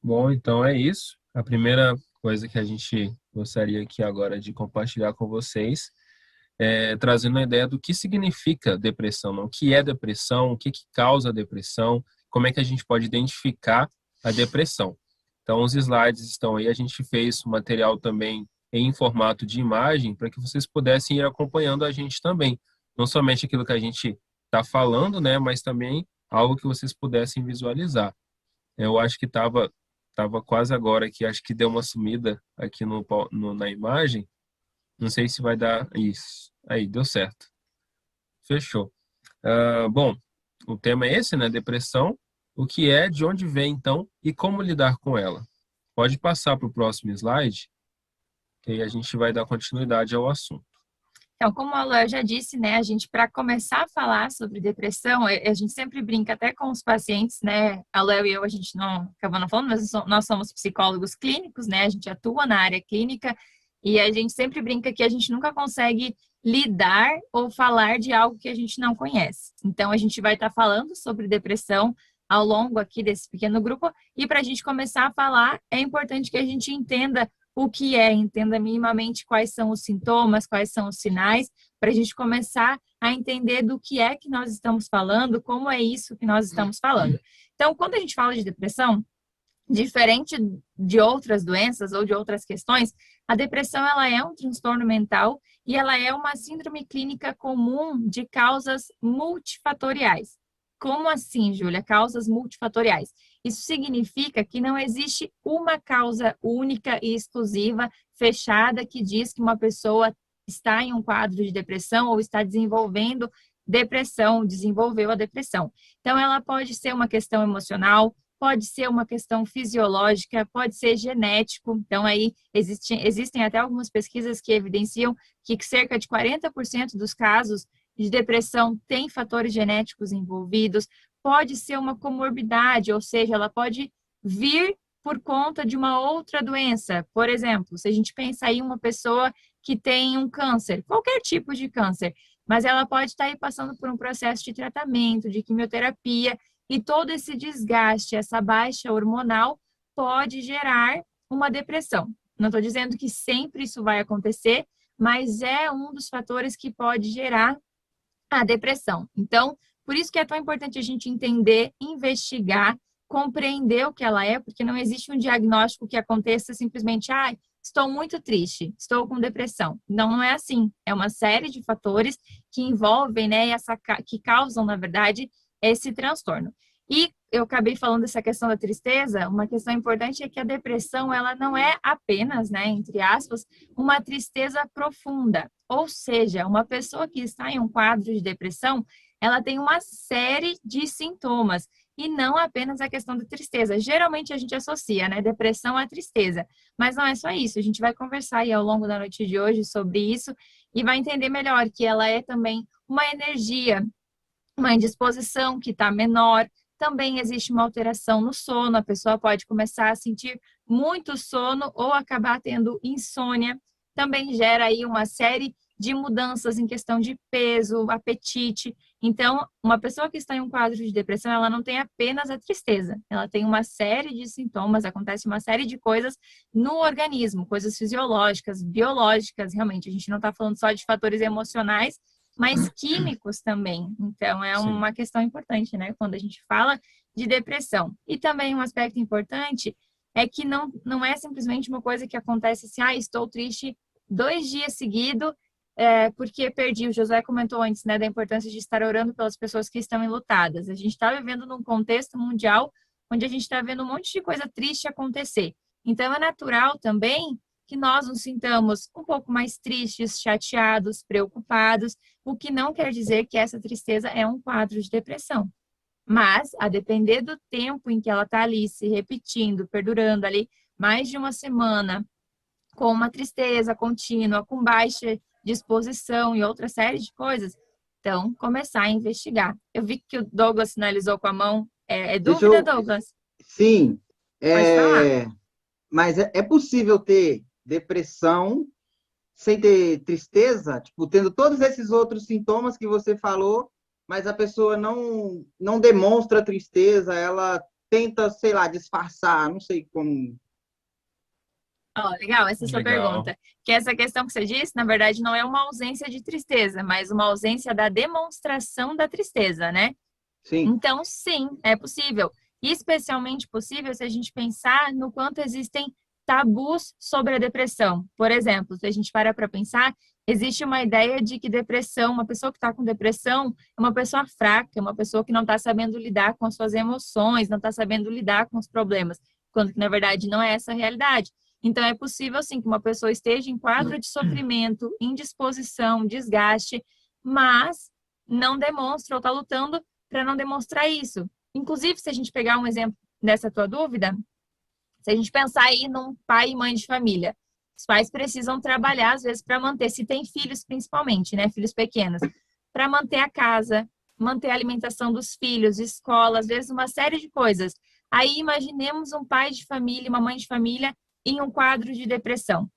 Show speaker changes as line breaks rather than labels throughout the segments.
Bom, então é isso. A primeira coisa que a gente gostaria aqui agora de compartilhar com vocês é trazendo a ideia do que significa depressão, não? O que é depressão, o que que causa a depressão, como é que a gente pode identificar a depressão. Então, os slides estão aí. A gente fez o material também em formato de imagem para que vocês pudessem ir acompanhando a gente também. Não somente aquilo que a gente está falando, né, mas também algo que vocês pudessem visualizar. Eu acho que tava quase agora aqui, acho que deu uma sumida aqui na imagem. Não sei se vai dar isso. Aí, deu certo. Fechou. Bom, o tema é esse, né? Depressão. O que é, de onde vem, então, e como lidar com ela. Pode passar para o próximo slide, que aí a gente vai dar continuidade ao assunto.
Então, como a Léo já disse, né, a gente, para começar a falar sobre depressão, a gente sempre brinca até com os pacientes, né, a Léo e eu, a gente não acabou não falando, mas nós somos psicólogos clínicos, né, a gente atua na área clínica e a gente sempre brinca que a gente nunca consegue lidar ou falar de algo que a gente não conhece. Então, a gente vai estar falando sobre depressão ao longo aqui desse pequeno grupo e para a gente começar a falar, é importante que a gente entenda o que é, entenda minimamente quais são os sintomas, quais são os sinais, para a gente começar a entender do que é que nós estamos falando, como é isso que nós estamos falando. Então, quando a gente fala de depressão, diferente de outras doenças ou de outras questões, a depressão ela é um transtorno mental e ela é uma síndrome clínica comum de causas multifatoriais. Como assim, Júlia? Causas multifatoriais. Isso significa que não existe uma causa única e exclusiva, fechada, que diz que uma pessoa está em um quadro de depressão ou está desenvolvendo depressão, desenvolveu a depressão. Então, ela pode ser uma questão emocional, pode ser uma questão fisiológica, pode ser genético. Então, aí existem até algumas pesquisas que evidenciam que cerca de 40% dos casos de depressão tem fatores genéticos envolvidos, pode ser uma comorbidade, ou seja, ela pode vir por conta de uma outra doença. Por exemplo, se a gente pensa aí uma pessoa que tem um câncer, qualquer tipo de câncer, mas ela pode estar aí passando por um processo de tratamento, de quimioterapia, e todo esse desgaste, essa baixa hormonal pode gerar uma depressão. Não estou dizendo que sempre isso vai acontecer, mas é um dos fatores que pode gerar a depressão. Então, por isso que é tão importante a gente entender, investigar, compreender o que ela é, porque não existe um diagnóstico que aconteça simplesmente, estou muito triste, estou com depressão. Não, não é assim. É uma série de fatores que envolvem, né, que causam, na verdade, esse transtorno. E eu acabei falando dessa questão da tristeza, uma questão importante é que a depressão, ela não é apenas, né, entre aspas, uma tristeza profunda. Ou seja, uma pessoa que está em um quadro de depressão, ela tem uma série de sintomas e não apenas a questão da tristeza. Geralmente a gente associa, né, depressão à tristeza, mas não é só isso. A gente vai conversar aí ao longo da noite de hoje sobre isso e vai entender melhor que ela é também uma energia, uma indisposição que está menor. Também existe uma alteração no sono, a pessoa pode começar a sentir muito sono ou acabar tendo insônia. Também gera aí uma série de mudanças em questão de peso, apetite. Então, uma pessoa que está em um quadro de depressão, ela não tem apenas a tristeza, ela tem uma série de sintomas, acontece uma série de coisas no organismo, coisas fisiológicas, biológicas, realmente. A gente não está falando só de fatores emocionais, mas químicos também. Então, é
Sim.
uma questão importante, né? Quando a gente fala de depressão. E também um aspecto importante é que não é simplesmente uma coisa que acontece assim, estou triste 2 dias seguidos, porque perdi. O José comentou antes, né, da importância de estar orando pelas pessoas que estão enlutadas. A gente está vivendo num contexto mundial onde a gente está vendo um monte de coisa triste acontecer. Então, é natural também que nós nos sintamos um pouco mais tristes, chateados, preocupados, o que não quer dizer que essa tristeza é um quadro de depressão. Mas, a depender do tempo em que ela está ali se repetindo, perdurando ali mais de uma semana, com uma tristeza contínua, com baixa disposição e outra série de coisas, então começar a investigar. Eu vi que o Douglas sinalizou com a mão. É
Deixa
dúvida,
eu.
Douglas?
Sim,
Pode falar.
mas é possível ter depressão sem ter tristeza? Tipo, tendo todos esses outros sintomas que você falou, mas a pessoa não demonstra tristeza, ela tenta, sei lá, disfarçar, não sei como.
Ó, legal, essa é a sua
Legal.
pergunta. Que essa questão que você disse, na verdade, não é uma ausência de tristeza, mas uma ausência da demonstração da tristeza, né?
Sim,
Então, sim, é possível. E especialmente possível se a gente pensar no quanto existem tabus sobre a depressão. Por exemplo, se a gente para pensar, existe uma ideia de que depressão, uma pessoa que está com depressão, é uma pessoa fraca, é uma pessoa que não está sabendo lidar com as suas emoções, não está sabendo lidar com os problemas, quando que, na verdade, não é essa a realidade. Então, é possível, sim, que uma pessoa esteja em quadro de sofrimento, indisposição, desgaste, mas não demonstra ou está lutando para não demonstrar isso. Inclusive, se a gente pegar um exemplo dessa tua dúvida, se a gente pensar aí num pai e mãe de família, os pais precisam trabalhar, às vezes, para manter, se tem filhos principalmente, né, filhos pequenos, para manter a casa, manter a alimentação dos filhos, escola, às vezes uma série de coisas. Aí imaginemos um pai de família, uma mãe de família em um quadro de depressão.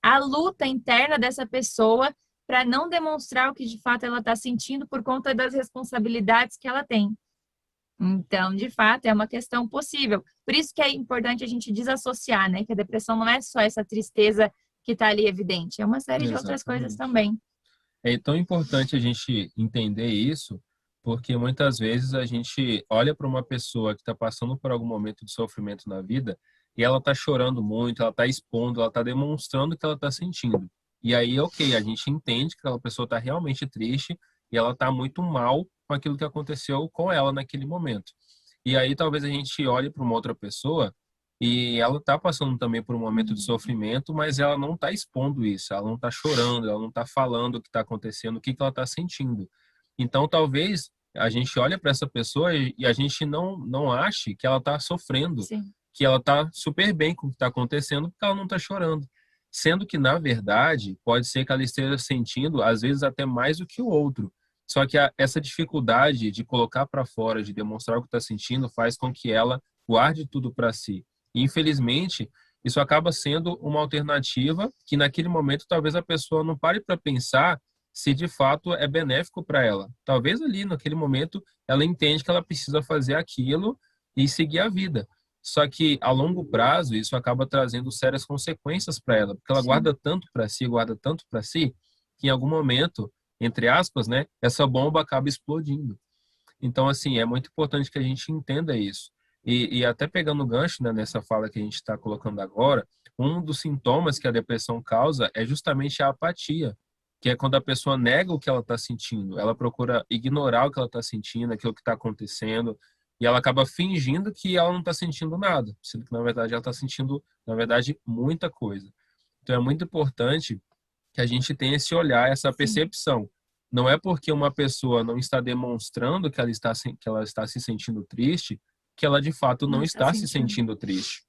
A luta interna dessa pessoa para não demonstrar o que de fato ela está sentindo por conta das responsabilidades que ela tem. Então, de fato, é uma questão possível. Por isso que é importante a gente desassociar, né? Que a depressão não é só essa tristeza que está ali evidente, é uma série de outras coisas
Exatamente.
também.
É tão importante a gente entender isso, porque muitas vezes a gente olha para uma pessoa que está passando por algum momento de sofrimento na vida e ela está chorando muito, ela está expondo, ela está demonstrando o que ela está sentindo. E aí, ok, a gente entende que aquela pessoa está realmente triste e ela está muito mal com aquilo que aconteceu com ela naquele momento. E aí talvez a gente olhe para uma outra pessoa e ela está passando também por um momento de sofrimento, mas ela não está expondo isso, ela não está chorando, ela não está falando o que está acontecendo, o que, que ela está sentindo. Então, talvez a gente olhe para essa pessoa e a gente não ache que ela está sofrendo,
Sim,
que ela está super bem com o que está acontecendo, porque ela não está chorando. Sendo que, na verdade, pode ser que ela esteja sentindo, às vezes, até mais do que o outro. Só que essa dificuldade de colocar para fora, de demonstrar o que está sentindo, faz com que ela guarde tudo para si. E, infelizmente, isso acaba sendo uma alternativa que, naquele momento, talvez a pessoa não pare para pensar se de fato é benéfico para ela. Talvez ali, naquele momento, ela entende que ela precisa fazer aquilo e seguir a vida. Só que, a longo prazo, isso acaba trazendo sérias consequências para ela, porque ela
sim.
guarda tanto para si, que em algum momento, entre aspas, né, essa bomba acaba explodindo. Então, assim, é muito importante que a gente entenda isso. E até pegando o gancho, né, nessa fala que a gente está colocando agora, um dos sintomas que a depressão causa é justamente a apatia, que é quando a pessoa nega o que ela está sentindo, ela procura ignorar o que ela está sentindo, aquilo que está acontecendo, e ela acaba fingindo que ela não está sentindo nada, sendo que na verdade ela está sentindo, na verdade, muita coisa. Então é muito importante que a gente tenha esse olhar, essa
Sim,
percepção. Não é porque uma pessoa não está demonstrando que que ela está se sentindo triste, que ela de fato não
não está
está se
sentindo.
sentindo triste.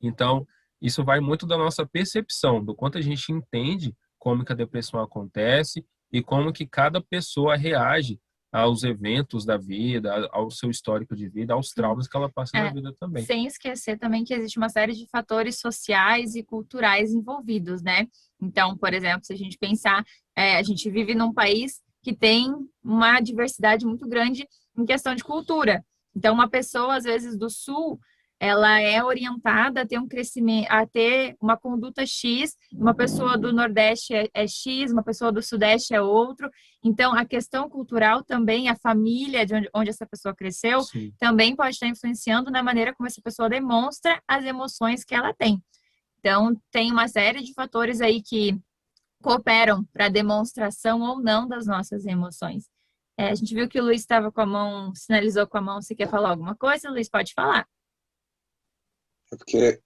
Então, isso vai muito da nossa percepção, do quanto a gente entende como que a depressão acontece e como que cada pessoa reage aos eventos da vida, ao seu histórico de vida, aos
Sim.
traumas que ela passa na
É,
vida também.
sem esquecer também que existe uma série de fatores sociais e culturais envolvidos, né? Então, por exemplo, se a gente pensar, a gente vive num país que tem uma diversidade muito grande em questão de cultura. Então, uma pessoa, às vezes, do sul, ela é orientada a ter um crescimento, a ter uma conduta X, uma pessoa do Nordeste é X, uma pessoa do Sudeste é outro. Então, a questão cultural também, a família de onde essa pessoa cresceu,
Sim.
também pode estar influenciando na maneira como essa pessoa demonstra as emoções que ela tem. Então, tem uma série de fatores aí que cooperam para a demonstração ou não das nossas emoções. A gente viu que o Luiz estava com a mão, sinalizou com a mão. Você quer falar alguma coisa? Luiz, pode falar.
É porque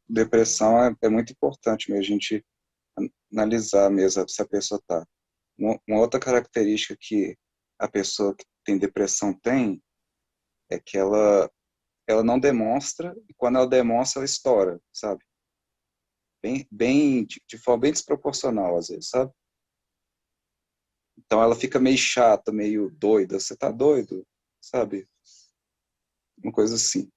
depressão é muito importante mesmo, a gente analisar mesmo se a pessoa está. Uma outra característica que a pessoa que tem depressão tem é que ela não demonstra, e quando ela demonstra, ela estoura, sabe? De forma bem desproporcional, às vezes, sabe? Então ela fica meio chata, meio doida. Você tá doido? Sabe? Uma coisa assim.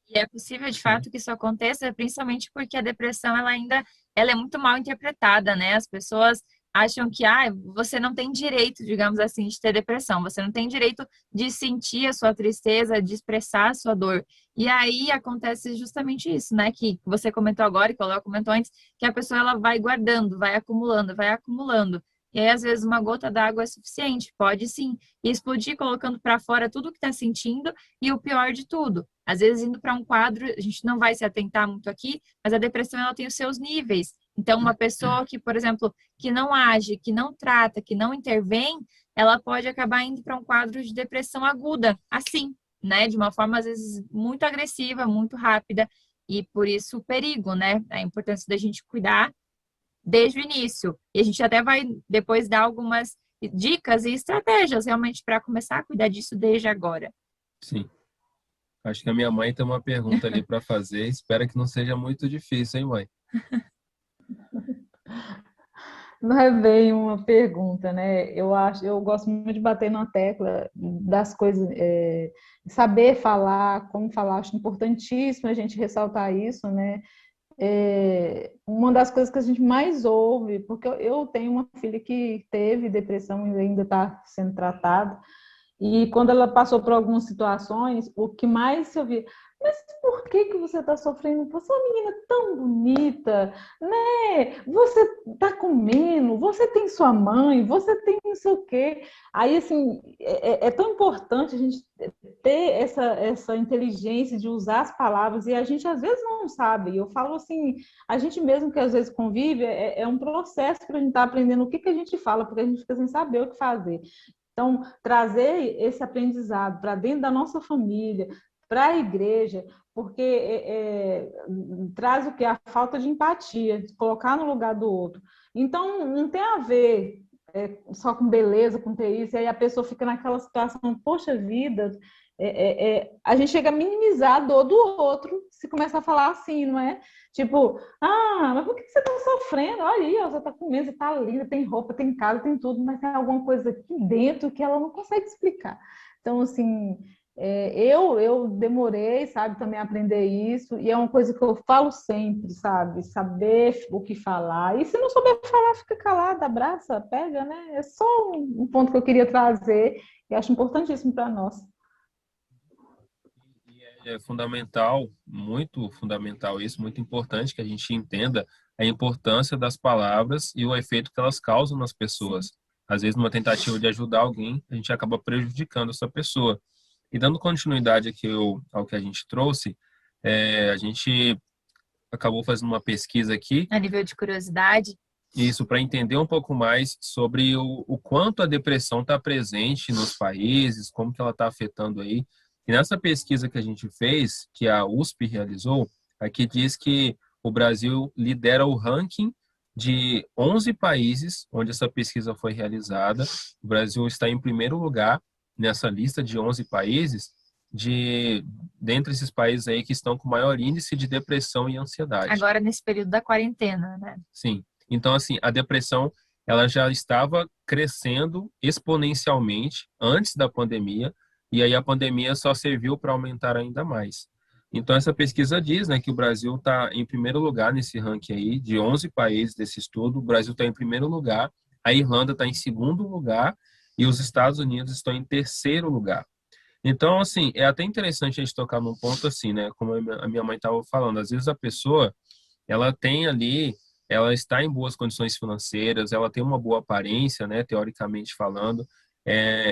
E é possível, de
Sim.
fato, que isso aconteça, principalmente porque a depressão ela ainda ela é muito mal interpretada, né? As pessoas acham que você não tem direito, digamos assim, de ter depressão, você não tem direito de sentir a sua tristeza, de expressar a sua dor. E aí acontece justamente isso, né? Que você comentou agora, que o Léo comentou antes, que a pessoa ela vai guardando, vai acumulando, vai acumulando. E aí, às vezes, uma gota d'água é suficiente, pode sim, e explodir colocando para fora tudo que está sentindo, e o pior de tudo, às vezes indo para um quadro, a gente não vai se atentar muito aqui, mas a depressão ela tem os seus níveis. Então, uma pessoa que, por exemplo, que não age, que não trata, que não intervém, ela pode acabar indo para um quadro de depressão aguda, assim, né? De uma forma, às vezes, muito agressiva, muito rápida, e por isso o perigo, né? A importância da gente cuidar desde o início. E a gente até vai depois dar algumas dicas e estratégias realmente para começar a cuidar disso desde agora.
Sim. Acho que a minha mãe tem uma pergunta ali para fazer. Espero que não seja muito difícil, hein, mãe?
Não é bem uma pergunta, né? Eu gosto muito de bater na tecla das coisas, saber falar, como falar, acho importantíssimo a gente ressaltar isso, né? Uma das coisas que a gente mais ouve, porque eu tenho uma filha que teve depressão e ainda está sendo tratada, e quando ela passou por algumas situações, o que mais se ouvia, mas por que você está sofrendo? Você é uma menina tão bonita, né? Você está comendo, você tem sua mãe, você tem não sei o quê. Aí, assim, é tão importante a gente ter essa inteligência de usar as palavras, e a gente às vezes não sabe. Eu falo assim, a gente mesmo que às vezes convive, é um processo para a gente estar aprendendo o que a gente fala, porque a gente fica sem saber o que fazer. Então, trazer esse aprendizado para dentro da nossa família, para a igreja, porque traz o que? A falta de empatia, de colocar no lugar do outro. Então, não tem a ver só com beleza, com ter isso, e aí a pessoa fica naquela situação, poxa vida, a gente chega a minimizar a dor do outro se começar a falar assim, não é? Tipo, mas por que você está sofrendo? Olha aí, você está comendo, você está linda, tem roupa, tem casa, tem tudo, mas tem alguma coisa aqui dentro que ela não consegue explicar. Então, assim, eu demorei, sabe, também a aprender isso, e é uma coisa que eu falo sempre, sabe? Saber o que falar. E se não souber falar, fica calada, abraça, pega, né? É só um ponto que eu queria trazer e acho importantíssimo para nós.
É fundamental, muito fundamental isso, muito importante que a gente entenda a importância das palavras e o efeito que elas causam nas pessoas. Às vezes, numa tentativa de ajudar alguém, a gente acaba prejudicando essa pessoa. E dando continuidade aqui ao que a gente trouxe, a gente acabou fazendo uma pesquisa aqui.
A nível de curiosidade.
Isso, para entender um pouco mais sobre o quanto a depressão está presente nos países, como que ela está afetando aí. E nessa pesquisa que a gente fez, que a USP realizou, aqui diz que o Brasil lidera o ranking de 11 países onde essa pesquisa foi realizada. O Brasil está em primeiro lugar nessa lista de 11 países, dentre esses países aí que estão com maior índice de depressão e ansiedade.
Agora, nesse período da quarentena, né?
Sim. Então, assim, a depressão ela já estava crescendo exponencialmente antes da pandemia, e aí a pandemia só serviu para aumentar ainda mais. Então, essa pesquisa diz, né, que o Brasil está em primeiro lugar nesse ranking aí, de 11 países desse estudo, o Brasil está em primeiro lugar, a Irlanda está em segundo lugar e os Estados Unidos estão em terceiro lugar. Então, assim, é até interessante a gente tocar num ponto assim, né, como a minha mãe estava falando, às vezes a pessoa, ela tem ali, ela está em boas condições financeiras, ela tem uma boa aparência, né, teoricamente falando,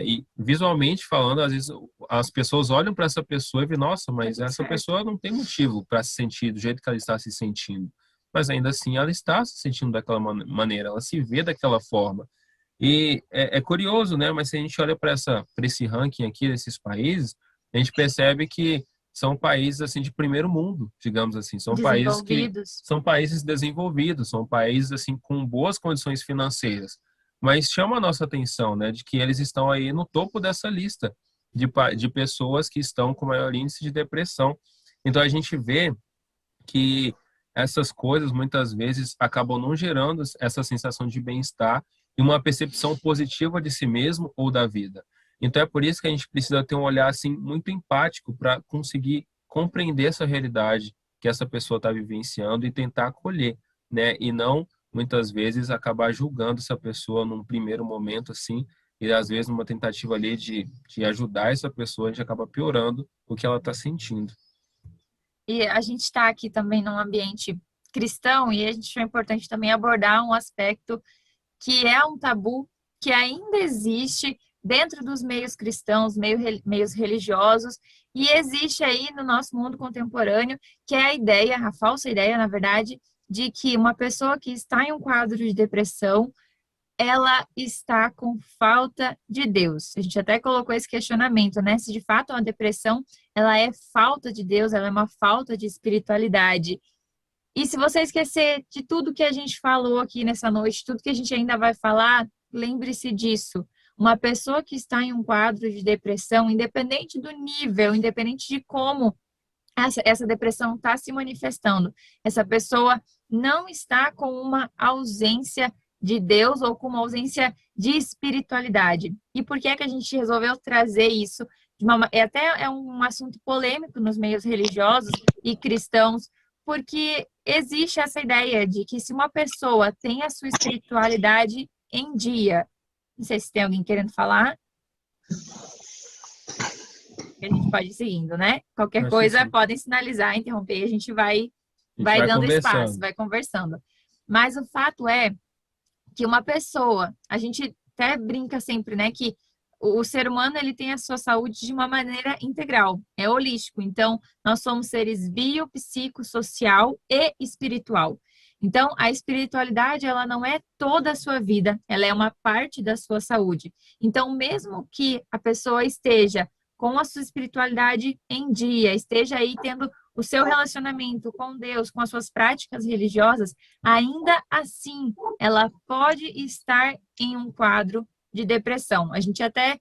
e visualmente falando, às vezes as pessoas olham para essa pessoa e veem, nossa, mas essa pessoa não tem motivo para se sentir do jeito que ela está se sentindo. Mas ainda assim ela está se sentindo daquela maneira, ela se vê daquela forma. E é curioso, né? Mas se a gente olha para esse ranking aqui desses países, a gente percebe que são países assim de primeiro mundo, digamos assim, são países desenvolvidos, são países assim com boas condições financeiras. Mas chama a nossa atenção, né, de que eles estão aí no topo dessa lista de pessoas que estão com maior índice de depressão. Então a gente vê que essas coisas muitas vezes acabam não gerando essa sensação de bem-estar e uma percepção positiva de si mesmo ou da vida. Então é por isso que a gente precisa ter um olhar assim muito empático para conseguir compreender essa realidade que essa pessoa está vivenciando e tentar acolher, né? E não muitas vezes acabar julgando essa pessoa num primeiro momento, assim, e às vezes numa tentativa ali de ajudar essa pessoa, a gente acaba piorando o que ela está sentindo.
E a gente está aqui também num ambiente cristão e a gente achou importante também abordar um aspecto que é um tabu que ainda existe dentro dos meios cristãos, meios religiosos, e existe aí no nosso mundo contemporâneo, que é a ideia, a falsa ideia, na verdade, de que uma pessoa que está em um quadro de depressão, ela está com falta de Deus. A gente até colocou esse questionamento, né? Se de fato a depressão, ela é falta de Deus, ela é uma falta de espiritualidade. E se você esquecer de tudo que a gente falou aqui nessa noite, tudo que a gente ainda vai falar, lembre-se disso. Uma pessoa que está em um quadro de depressão, independente do nível, independente de como essa depressão está se manifestando, essa pessoa não está com uma ausência de Deus ou com uma ausência de espiritualidade. E por que é que a gente resolveu trazer isso? É um assunto polêmico nos meios religiosos e cristãos, porque existe essa ideia de que se uma pessoa tem a sua espiritualidade em dia, não sei se tem alguém querendo falar, a gente pode ir seguindo, né? Qualquer
Acho
coisa,
que sim.
podem sinalizar, interromper, a gente vai
vai
dando
conversando.
espaço, vai conversando. Mas o fato é que uma pessoa, a gente até brinca sempre, né, que o ser humano ele tem a sua saúde de uma maneira integral, é holístico. Então, nós somos seres bio, psico, social e espiritual. Então, a espiritualidade, ela não é toda a sua vida, ela é uma parte da sua saúde. Então, mesmo que a pessoa esteja com a sua espiritualidade em dia, esteja aí tendo o seu relacionamento com Deus, com as suas práticas religiosas, ainda assim, ela pode estar em um quadro de depressão. A gente até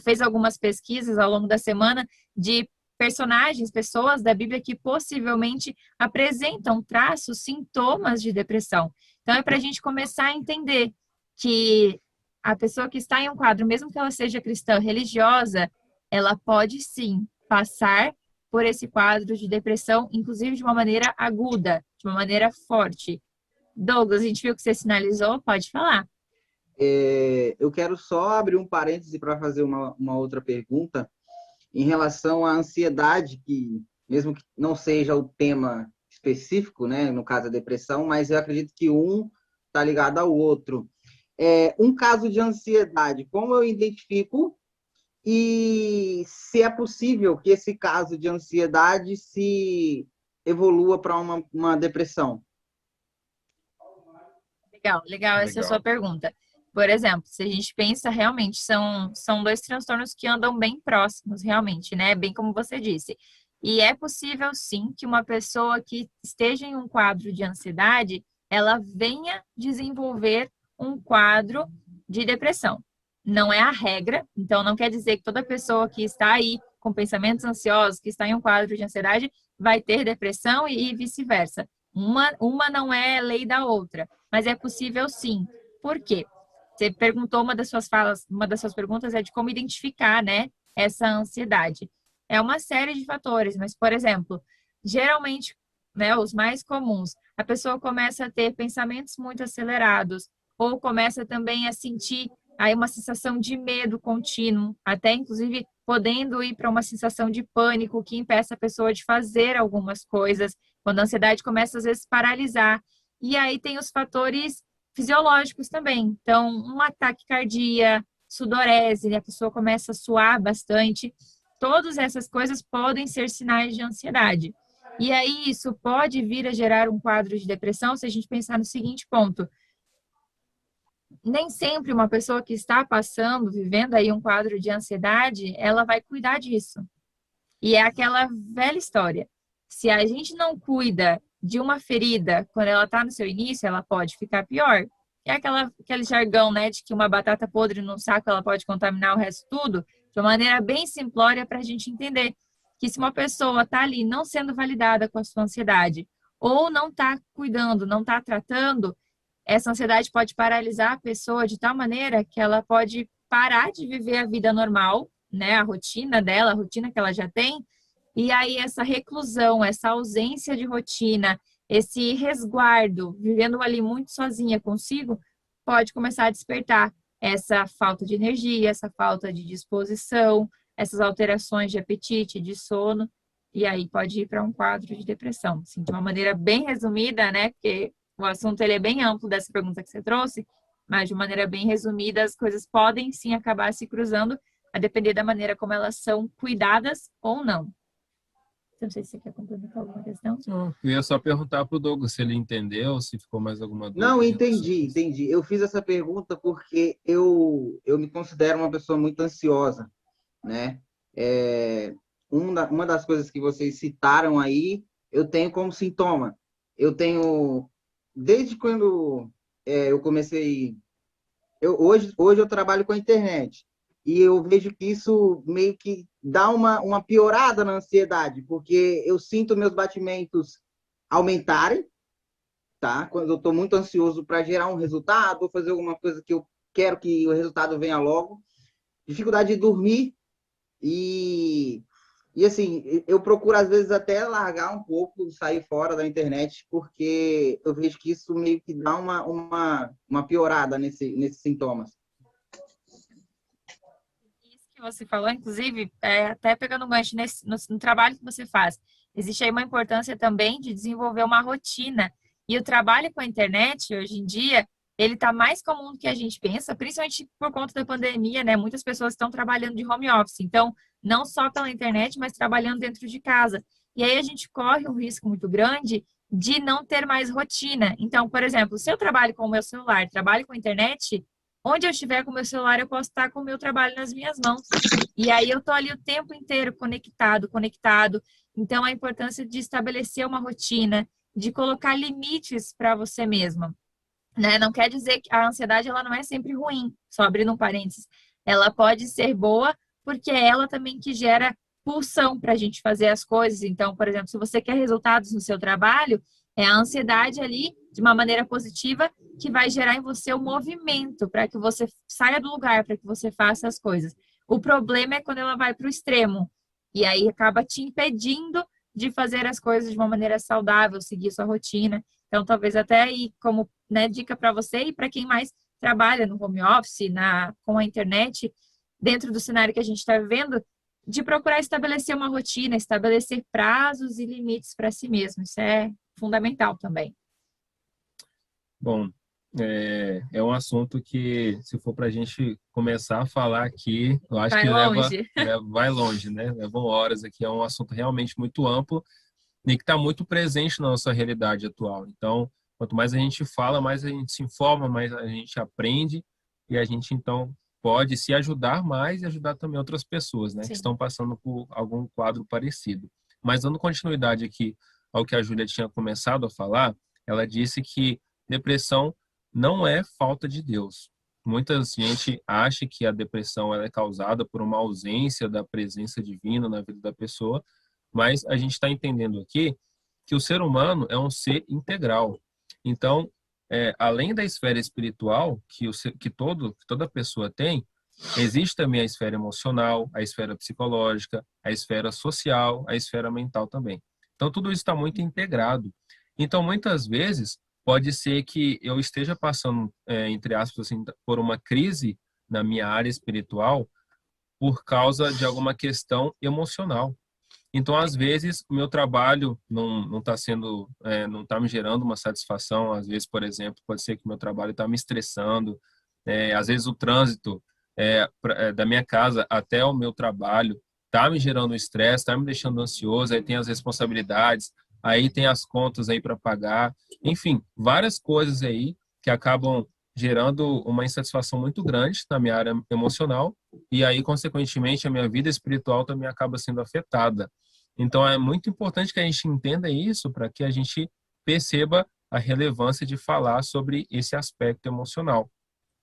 fez algumas pesquisas ao longo da semana de personagens, pessoas da Bíblia que possivelmente apresentam traços, sintomas de depressão. Então, é para a gente começar a entender que a pessoa que está em um quadro, mesmo que ela seja cristã religiosa, ela pode sim passar por esse quadro de depressão, inclusive de uma maneira aguda, de uma maneira forte. Douglas, a gente viu que você sinalizou, pode falar.
Eu quero só abrir um parêntese para fazer uma outra pergunta em relação à ansiedade, que mesmo que não seja o tema específico, né, no caso da depressão, mas eu acredito que um está ligado ao outro. Um caso de ansiedade, como eu identifico e se é possível que esse caso de ansiedade se evolua para uma depressão?
Legal essa é a sua pergunta. Por exemplo, se a gente pensa realmente, são dois transtornos que andam bem próximos, realmente, né? Bem como você disse. E é possível, sim, que uma pessoa que esteja em um quadro de ansiedade, ela venha desenvolver um quadro de depressão. Não é a regra, então não quer dizer que toda pessoa que está aí com pensamentos ansiosos, que está em um quadro de ansiedade, vai ter depressão e vice-versa. Uma não é lei da outra, mas é possível sim. Por quê? Você perguntou, uma das suas perguntas é de como identificar, né, essa ansiedade. É uma série de fatores, mas, por exemplo, geralmente, né, os mais comuns, a pessoa começa a ter pensamentos muito acelerados, ou começa também a sentir aí uma sensação de medo contínuo, até inclusive podendo ir para uma sensação de pânico que impeça a pessoa de fazer algumas coisas, quando a ansiedade começa às vezes a paralisar. E aí tem os fatores fisiológicos também. Então, um ataque cardíaco, sudorese, a pessoa começa a suar bastante. Todas essas coisas podem ser sinais de ansiedade. E aí isso pode vir a gerar um quadro de depressão se a gente pensar no seguinte ponto. Nem sempre uma pessoa que está vivendo aí um quadro de ansiedade, ela vai cuidar disso. E é aquela velha história. Se a gente não cuida de uma ferida, quando ela está no seu início, ela pode ficar pior. É aquele jargão, né, de que uma batata podre num saco, ela pode contaminar o resto tudo, de uma maneira bem simplória para a gente entender que se uma pessoa está ali não sendo validada com a sua ansiedade, ou não está cuidando, não está tratando, essa ansiedade pode paralisar a pessoa de tal maneira que ela pode parar de viver a vida normal, né, a rotina dela, a rotina que ela já tem, e aí essa reclusão, essa ausência de rotina, esse resguardo, vivendo ali muito sozinha consigo, pode começar a despertar essa falta de energia, essa falta de disposição, essas alterações de apetite, de sono, e aí pode ir para um quadro de depressão. Assim, de uma maneira bem resumida, né? Porque o assunto ele é bem amplo dessa pergunta que você trouxe, mas de uma maneira bem resumida, as coisas podem sim acabar se cruzando, a depender da maneira como elas são cuidadas ou não. Não sei se você quer complementar alguma questão.
Não, eu ia só perguntar para o Douglas se ele entendeu, se ficou mais alguma dúvida.
Não,
em relação a
entendi,
isso.
entendi. Eu fiz essa pergunta porque eu me considero uma pessoa muito ansiosa, né? É, uma das coisas que vocês citaram aí, eu tenho como sintoma. Eu tenho, desde quando eu comecei, hoje eu trabalho com a internet e eu vejo que isso meio que dá uma piorada na ansiedade, porque eu sinto meus batimentos aumentarem, tá? Quando eu estou muito ansioso para gerar um resultado ou fazer alguma coisa que eu quero que o resultado venha logo. Dificuldade de dormir e assim, eu procuro às vezes até largar um pouco, sair fora da internet, porque eu vejo que isso meio que dá uma piorada nesses sintomas.
Isso que você falou, inclusive, até pegando um gancho no trabalho que você faz, existe aí uma importância também de desenvolver uma rotina. E o trabalho com a internet, hoje em dia, ele está mais comum do que a gente pensa, principalmente por conta da pandemia, né? Muitas pessoas estão trabalhando de home office, então, não só pela internet, mas trabalhando dentro de casa. E aí a gente corre um risco muito grande de não ter mais rotina. Então, por exemplo, se eu trabalho com o meu celular, trabalho com a internet, onde eu estiver com o meu celular, eu posso estar com o meu trabalho nas minhas mãos. E aí eu estou ali o tempo inteiro conectado, conectado. Então, a importância de estabelecer uma rotina, de colocar limites para você mesma, né? Não quer dizer que a ansiedade ela não é sempre ruim, só abrindo um parênteses. Ela pode ser boa porque é ela também que gera pulsão para a gente fazer as coisas. Então, por exemplo, se você quer resultados no seu trabalho, é a ansiedade ali, de uma maneira positiva, que vai gerar em você o movimento para que você saia do lugar, para que você faça as coisas. O problema é quando ela vai para o extremo, e aí acaba te impedindo de fazer as coisas de uma maneira saudável, seguir sua rotina. Então, talvez até aí, como, né, dica para você e para quem mais trabalha no home office, com a internet, dentro do cenário que a gente está vivendo, de procurar estabelecer uma rotina, estabelecer prazos e limites para si mesmo. Isso é fundamental também.
Bom, é um assunto que, se for para a gente começar a falar aqui, eu acho
Vai
que
longe.
vai longe, né? Levam horas aqui, é um assunto realmente muito amplo e que está muito presente na nossa realidade atual. Então, quanto mais a gente fala, mais a gente se informa, mais a gente aprende e a gente, então, pode se ajudar mais e ajudar também outras pessoas, né, que
Sim.
estão passando por algum quadro parecido. Mas, dando continuidade aqui ao que a Júlia tinha começado a falar, ela disse que depressão não é falta de Deus. Muita gente acha que a depressão ela é causada por uma ausência da presença divina na vida da pessoa, mas a gente está entendendo aqui que o ser humano é um ser integral. Então, além da esfera espiritual que toda pessoa tem, existe também a esfera emocional, a esfera psicológica, a esfera social, a esfera mental também. Então, tudo isso está muito integrado. Então, muitas vezes, pode ser que eu esteja passando, entre aspas, assim, por uma crise na minha área espiritual por causa de alguma questão emocional. Então, às vezes, o meu trabalho não está sendo, não está me gerando uma satisfação. Às vezes, por exemplo, pode ser que o meu trabalho está me estressando. Às vezes, o trânsito da minha casa até o meu trabalho está me gerando estresse, está me deixando ansioso. Aí tem as responsabilidades, aí tem as contas aí para pagar. Enfim, várias coisas aí que acabam gerando uma insatisfação muito grande na minha área emocional e aí, consequentemente, a minha vida espiritual também acaba sendo afetada. Então, é muito importante que a gente entenda isso para que a gente perceba a relevância de falar sobre esse aspecto emocional.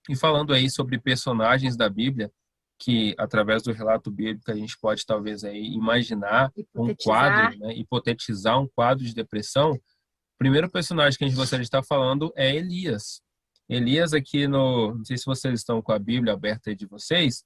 E falando aí sobre personagens da Bíblia, que através do relato bíblico a gente pode talvez aí imaginar um quadro, né, hipotetizar um quadro de depressão. O primeiro personagem que a gente gostaria de estar falando é Elias. Elias aqui não sei se vocês estão com a Bíblia aberta aí de vocês,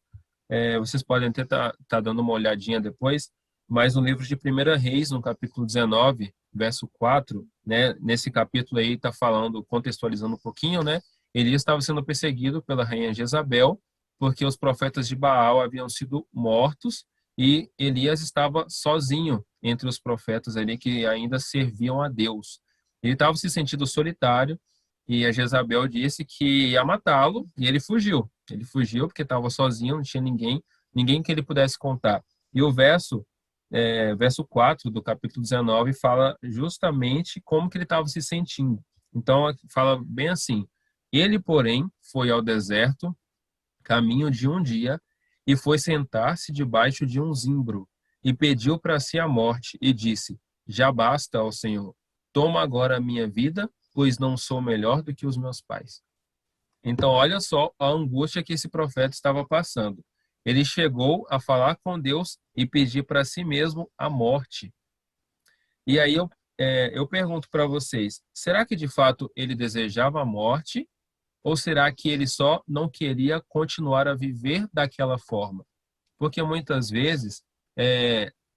vocês podem até tá dando uma olhadinha depois, mas no livro de 1 Reis, no capítulo 19, verso 4, né, nesse capítulo aí está falando, contextualizando um pouquinho, né, Elias estava sendo perseguido pela rainha Jezabel, porque os profetas de Baal haviam sido mortos e Elias estava sozinho entre os profetas ali que ainda serviam a Deus. Ele estava se sentindo solitário e a Jezabel disse que ia matá-lo e ele fugiu. Ele fugiu porque estava sozinho, não tinha ninguém que ele pudesse contar. E o verso 4 do capítulo 19 fala justamente como que ele estava se sentindo. Então, fala bem assim: ele, porém, foi ao deserto, caminho de um dia, e foi sentar-se debaixo de um zimbro, e pediu para si a morte, e disse: já basta, ó Senhor, toma agora a minha vida, pois não sou melhor do que os meus pais. Então, olha só a angústia que esse profeta estava passando. Ele chegou a falar com Deus e pedir para si mesmo a morte. E aí eu pergunto para vocês, será que de fato ele desejava a morte? Ou será que ele só não queria continuar a viver daquela forma? Porque muitas vezes,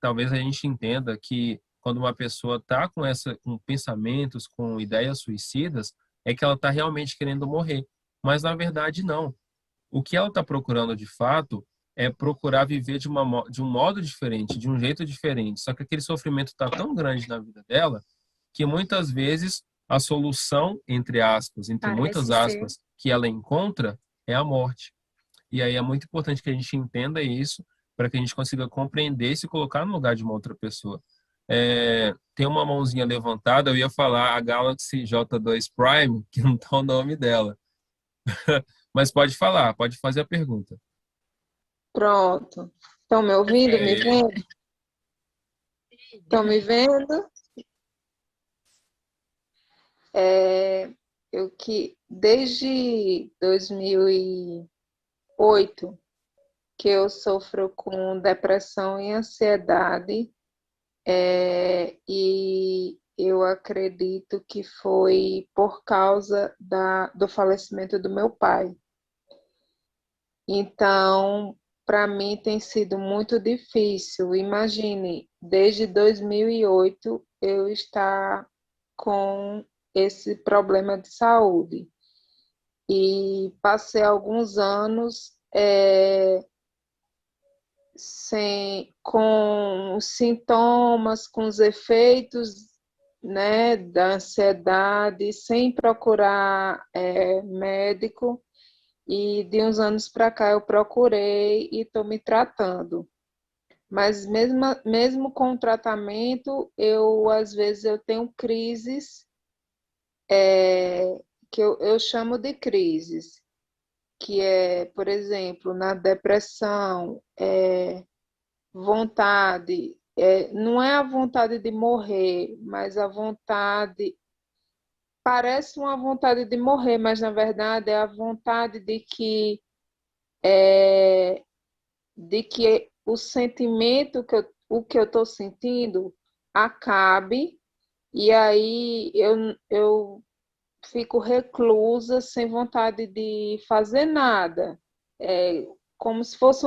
talvez a gente entenda que quando uma pessoa está com pensamentos, com ideias suicidas, é que ela está realmente querendo morrer. Mas na verdade não. O que ela está procurando de fato é procurar viver de um modo diferente, de um jeito diferente. Só que aquele sofrimento está tão grande na vida dela que muitas vezes a solução, entre aspas, entre muitas
Parece ser.
aspas, que ela encontra é a morte. E aí é muito importante que a gente entenda isso para que a gente consiga compreender e se colocar no lugar de uma outra pessoa. Tem uma mãozinha levantada, eu ia falar a Galaxy J2 Prime, que não está o nome dela. Mas pode falar, pode fazer a pergunta.
Pronto. Estão me ouvindo, me
É,
vendo? Estão me vendo? Desde 2008 que eu sofro com depressão e ansiedade, e eu acredito que foi por causa do falecimento do meu pai. Então, para mim tem sido muito difícil. Imagine, desde 2008 eu estar com esse problema de saúde. E passei alguns anos com os sintomas, com os efeitos, né, da ansiedade, sem procurar médico. E de uns anos para cá eu procurei e estou me tratando. Mas mesmo com o tratamento, às vezes eu tenho crises, que eu chamo de crises, que por exemplo, na depressão, vontade, não é a vontade de morrer, mas a vontade, parece uma vontade de morrer, mas na verdade é a vontade de que o sentimento, o que eu estou sentindo, acabe, e aí eu fico reclusa, sem vontade de fazer nada, como se fosse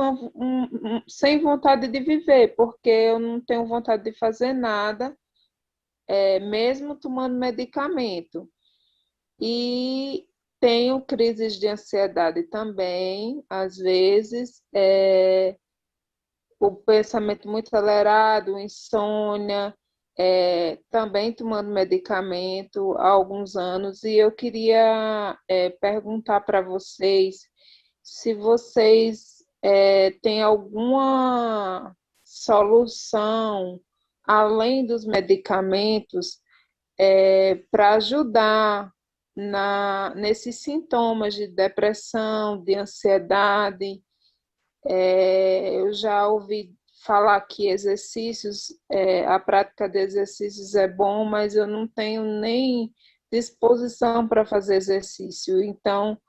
sem vontade de viver, porque eu não tenho vontade de fazer nada, mesmo tomando medicamento. E tenho crises de ansiedade também, às vezes, o pensamento muito acelerado, insônia, também tomando medicamento há alguns anos, e eu queria perguntar para vocês se vocês têm alguma solução, além dos medicamentos, para ajudar nesses sintomas de depressão, de ansiedade. Eu já ouvi falar que exercícios, a prática de exercícios é bom, mas eu não tenho nem disposição para fazer exercício. Então,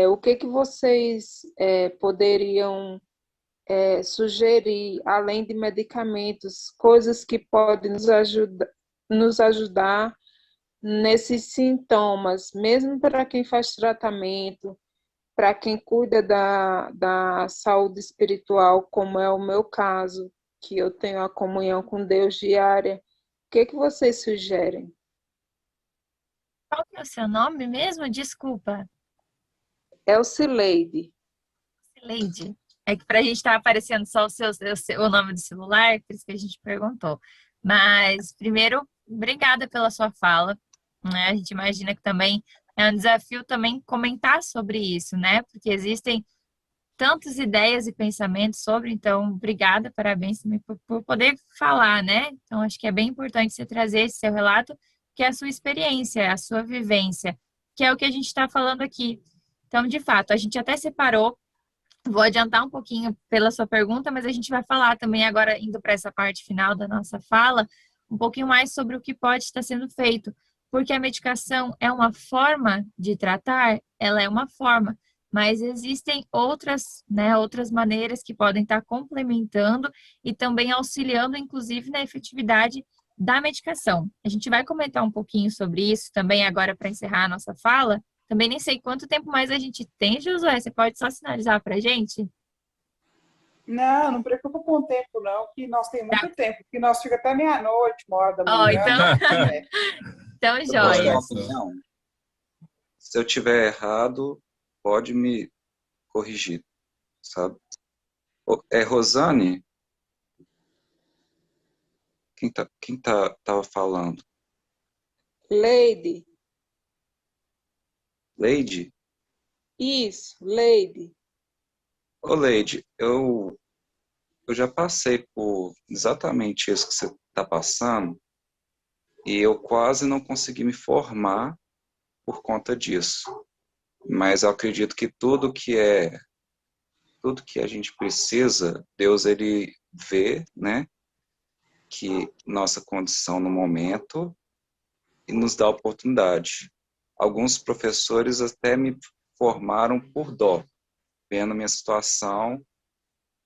o que vocês poderiam sugerir, além de medicamentos, coisas que podem nos ajudar nesses sintomas, mesmo para quem faz tratamento, para quem cuida da saúde espiritual, como é o meu caso, que eu tenho a comunhão com Deus diária. O que vocês sugerem?
Qual que é o seu nome mesmo? Desculpa,
Elcileide.
Leide. É que para a gente estar aparecendo só o nome do celular, por isso que a gente perguntou. Mas, primeiro, obrigada pela sua fala, né? A gente imagina que também é um desafio também comentar sobre isso, né? Porque existem tantas ideias e pensamentos sobre, então, obrigada, parabéns também por poder falar, né? Então, acho que é bem importante você trazer esse seu relato, que é a sua experiência, a sua vivência, que é o que a gente está falando aqui. Então, de fato, a gente até separou, vou adiantar um pouquinho pela sua pergunta, mas a gente vai falar também agora, indo para essa parte final da nossa fala, um pouquinho mais sobre o que pode estar sendo feito, porque a medicação é uma forma de tratar, ela é uma forma, mas existem outras, né, outras maneiras que podem estar complementando e também auxiliando, inclusive, na efetividade da medicação. A gente vai comentar um pouquinho sobre isso também agora para encerrar a nossa fala. Também nem sei quanto tempo mais a gente tem, Josué. Você pode só sinalizar para a gente?
Não, não preocupa com o tempo, não, que nós temos muito tempo, que nós fica até meia-noite, 1 hora da
Ó,
manhã.
então,
Eu posso dar
joia.
uma opinião? Se eu tiver errado, pode me corrigir, sabe? É Rosane? Quem tava falando?
Leide.
Leide?
Isso, Leide.
Ô, Leide, eu já passei por exatamente isso que você está passando e eu quase não consegui me formar por conta disso. Mas eu acredito que tudo que a gente precisa, Deus ele vê, né, que nossa condição no momento e nos dá oportunidade. Alguns professores até me formaram por dó, vendo minha situação,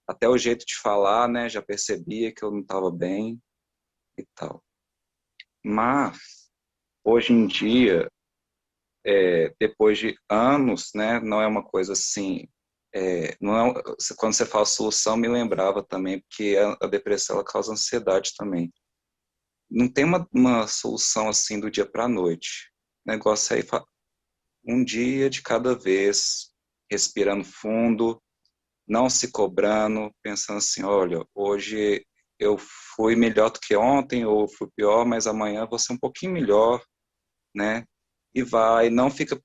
até o jeito de falar, né, já percebia que eu não estava bem e tal. Mas, hoje em dia, depois de anos, né, não é uma coisa assim, não é, quando você fala solução, me lembrava também, porque a depressão ela causa ansiedade também. Não tem uma solução assim do dia para a noite. O negócio é um dia de cada vez, respirando fundo, não se cobrando, pensando assim, olha, hoje eu fui melhor do que ontem, ou fui pior, mas amanhã eu vou ser um pouquinho melhor, né? E não fica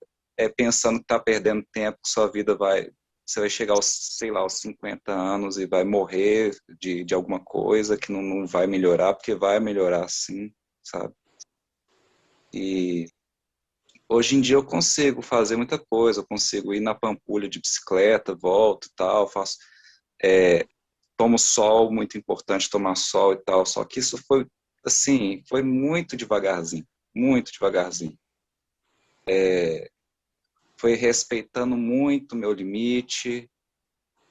pensando que está perdendo tempo, que sua vida você vai chegar aos, sei lá, aos 50 anos e vai morrer de alguma coisa que não vai melhorar, porque vai melhorar sim, sabe? E hoje em dia eu consigo fazer muita coisa, eu consigo ir na Pampulha de bicicleta, volto e tal, tomo sol, muito importante tomar sol e tal, só que isso foi, assim, foi muito devagarzinho, muito devagarzinho. Foi respeitando muito o meu limite,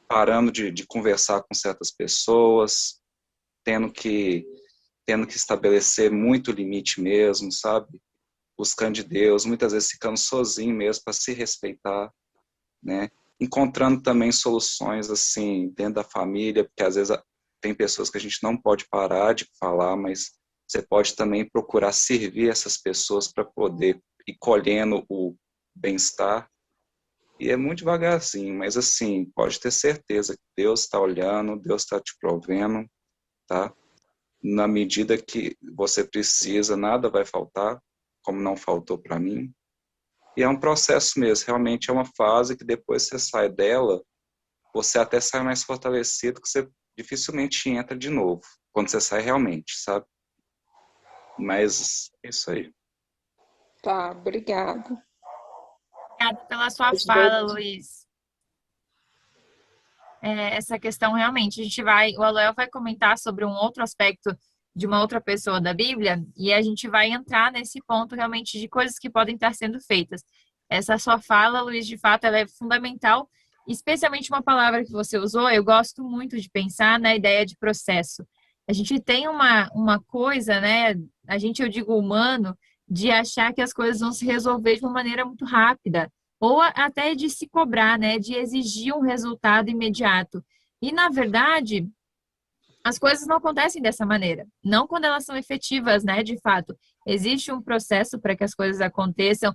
parando de conversar com certas pessoas, tendo que estabelecer muito limite mesmo, sabe? Buscando de Deus, muitas vezes ficando sozinho mesmo para se respeitar, né? Encontrando também soluções assim dentro da família, porque às vezes tem pessoas que a gente não pode parar de falar, mas você pode também procurar servir essas pessoas para poder ir colhendo o bem-estar. E é muito devagarzinho, mas assim, pode ter certeza que Deus está olhando, Deus está te provendo, tá? Na medida que você precisa, nada vai faltar, como não faltou para mim. E é um processo mesmo, realmente é uma fase que depois você sai dela, você até sai mais fortalecido, que você dificilmente entra de novo, quando você sai realmente, sabe? Mas é isso aí.
Tá, obrigado.
Obrigada pela sua fala, Luiz. Essa questão realmente, o Aloel vai comentar sobre um outro aspecto de uma outra pessoa da Bíblia e a gente vai entrar nesse ponto realmente de coisas que podem estar sendo feitas. Essa sua fala, Luiz, de fato, ela é fundamental, especialmente uma palavra que você usou, eu gosto muito de pensar na ideia de processo. A gente tem uma coisa, né, eu digo humano, de achar que as coisas vão se resolver de uma maneira muito rápida ou até de se cobrar, né, de exigir um resultado imediato. E, na verdade, as coisas não acontecem dessa maneira. Não quando elas são efetivas, né? De fato, existe um processo para que as coisas aconteçam.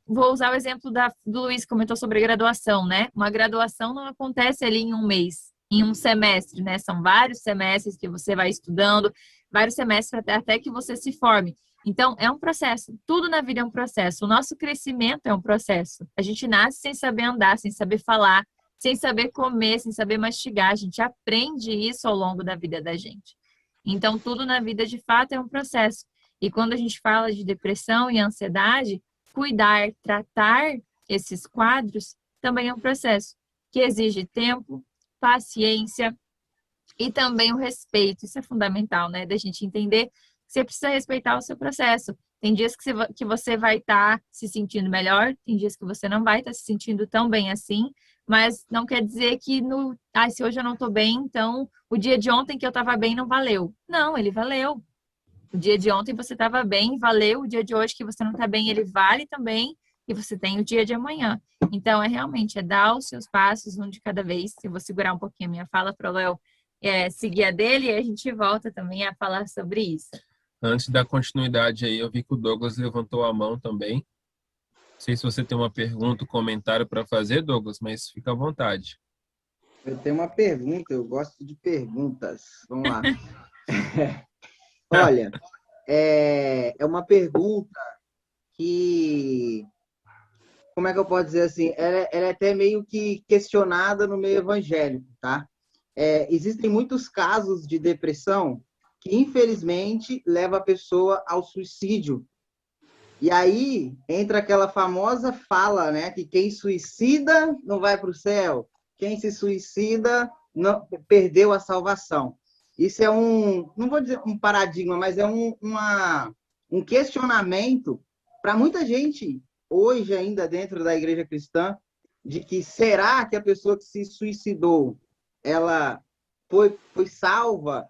Vou usar o exemplo do Luiz, que comentou sobre graduação, né? Uma graduação não acontece ali em um mês, em um semestre, né? São vários semestres que você vai estudando, vários semestres até que você se forme. Então, é um processo. Tudo na vida é um processo. O nosso crescimento é um processo. A gente nasce sem saber andar, sem saber falar, sem saber comer, sem saber mastigar. A gente aprende isso ao longo da vida da gente. Então, tudo na vida, de fato, é um processo. E quando a gente fala de depressão e ansiedade, cuidar, tratar esses quadros também é um processo que exige tempo, paciência e também o respeito. Isso é fundamental, né? Da gente entender que você precisa respeitar o seu processo. Tem dias que você vai estar se sentindo melhor, tem dias que você não vai estar se sentindo tão bem assim, mas não quer dizer que se hoje eu não estou bem, então o dia de ontem que eu estava bem não valeu. Não, ele valeu. O dia de ontem você estava bem, valeu. O dia de hoje que você não está bem, ele vale também. E você tem o dia de amanhã. Então, realmente dar os seus passos um de cada vez. Eu vou segurar um pouquinho a minha fala para o Léo seguir a dele e a gente volta também a falar sobre isso.
Antes da continuidade aí, eu vi que o Douglas levantou a mão também. Não sei se você tem uma pergunta, um comentário para fazer, Douglas, mas fica à vontade.
Eu tenho uma pergunta, eu gosto de perguntas. Vamos lá. Olha, é uma pergunta que, como é que eu posso dizer assim, ela é até meio que questionada no meio evangélico, tá? Existem muitos casos de depressão que, infelizmente, leva a pessoa ao suicídio. E aí entra aquela famosa fala, né, que quem suicida não vai para o céu, quem se suicida não perdeu a salvação. Isso é não vou dizer um paradigma, mas é um questionamento para muita gente hoje ainda dentro da igreja cristã, de que será que a pessoa que se suicidou, ela foi salva?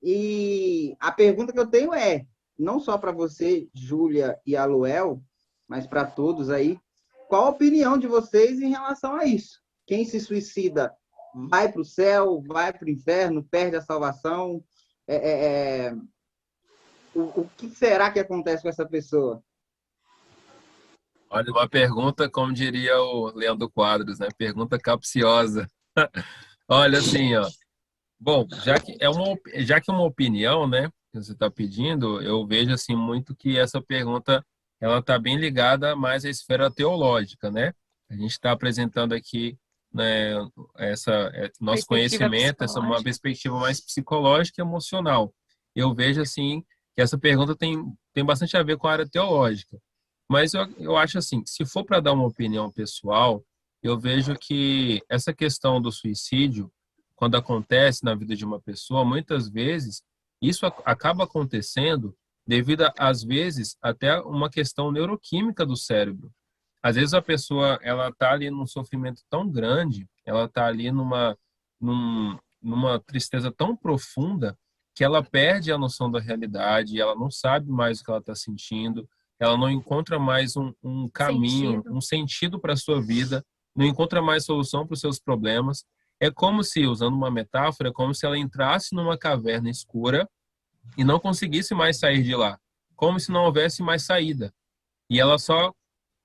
E a pergunta que eu tenho é, não só para você, Júlia e Aloel, mas para todos aí, qual a opinião de vocês em relação a isso? Quem se suicida vai para o céu, vai para o inferno, perde a salvação? O que será que acontece com essa pessoa?
Olha, uma pergunta, como diria o Leandro Quadros, né? Pergunta capciosa. Olha, assim, ó. Bom, já que é uma opinião, né, que você está pedindo, eu vejo assim muito que essa pergunta ela está bem ligada mais à esfera teológica, né? A gente está apresentando aqui, né, nosso conhecimento, essa uma perspectiva mais psicológica e emocional. Eu vejo assim que essa pergunta tem bastante a ver com a área teológica. Mas eu acho assim, se for para dar uma opinião pessoal, eu vejo que essa questão do suicídio, quando acontece na vida de uma pessoa, muitas vezes isso acaba acontecendo devido, às vezes, até uma questão neuroquímica do cérebro. Às vezes a pessoa ela está ali num sofrimento tão grande, ela está ali numa tristeza tão profunda que ela perde a noção da realidade, ela não sabe mais o que ela está sentindo, ela não encontra mais um caminho, um sentido para a sua vida, não encontra mais solução para os seus problemas. É como se, usando uma metáfora, é como se ela entrasse numa caverna escura e não conseguisse mais sair de lá, como se não houvesse mais saída. E ela só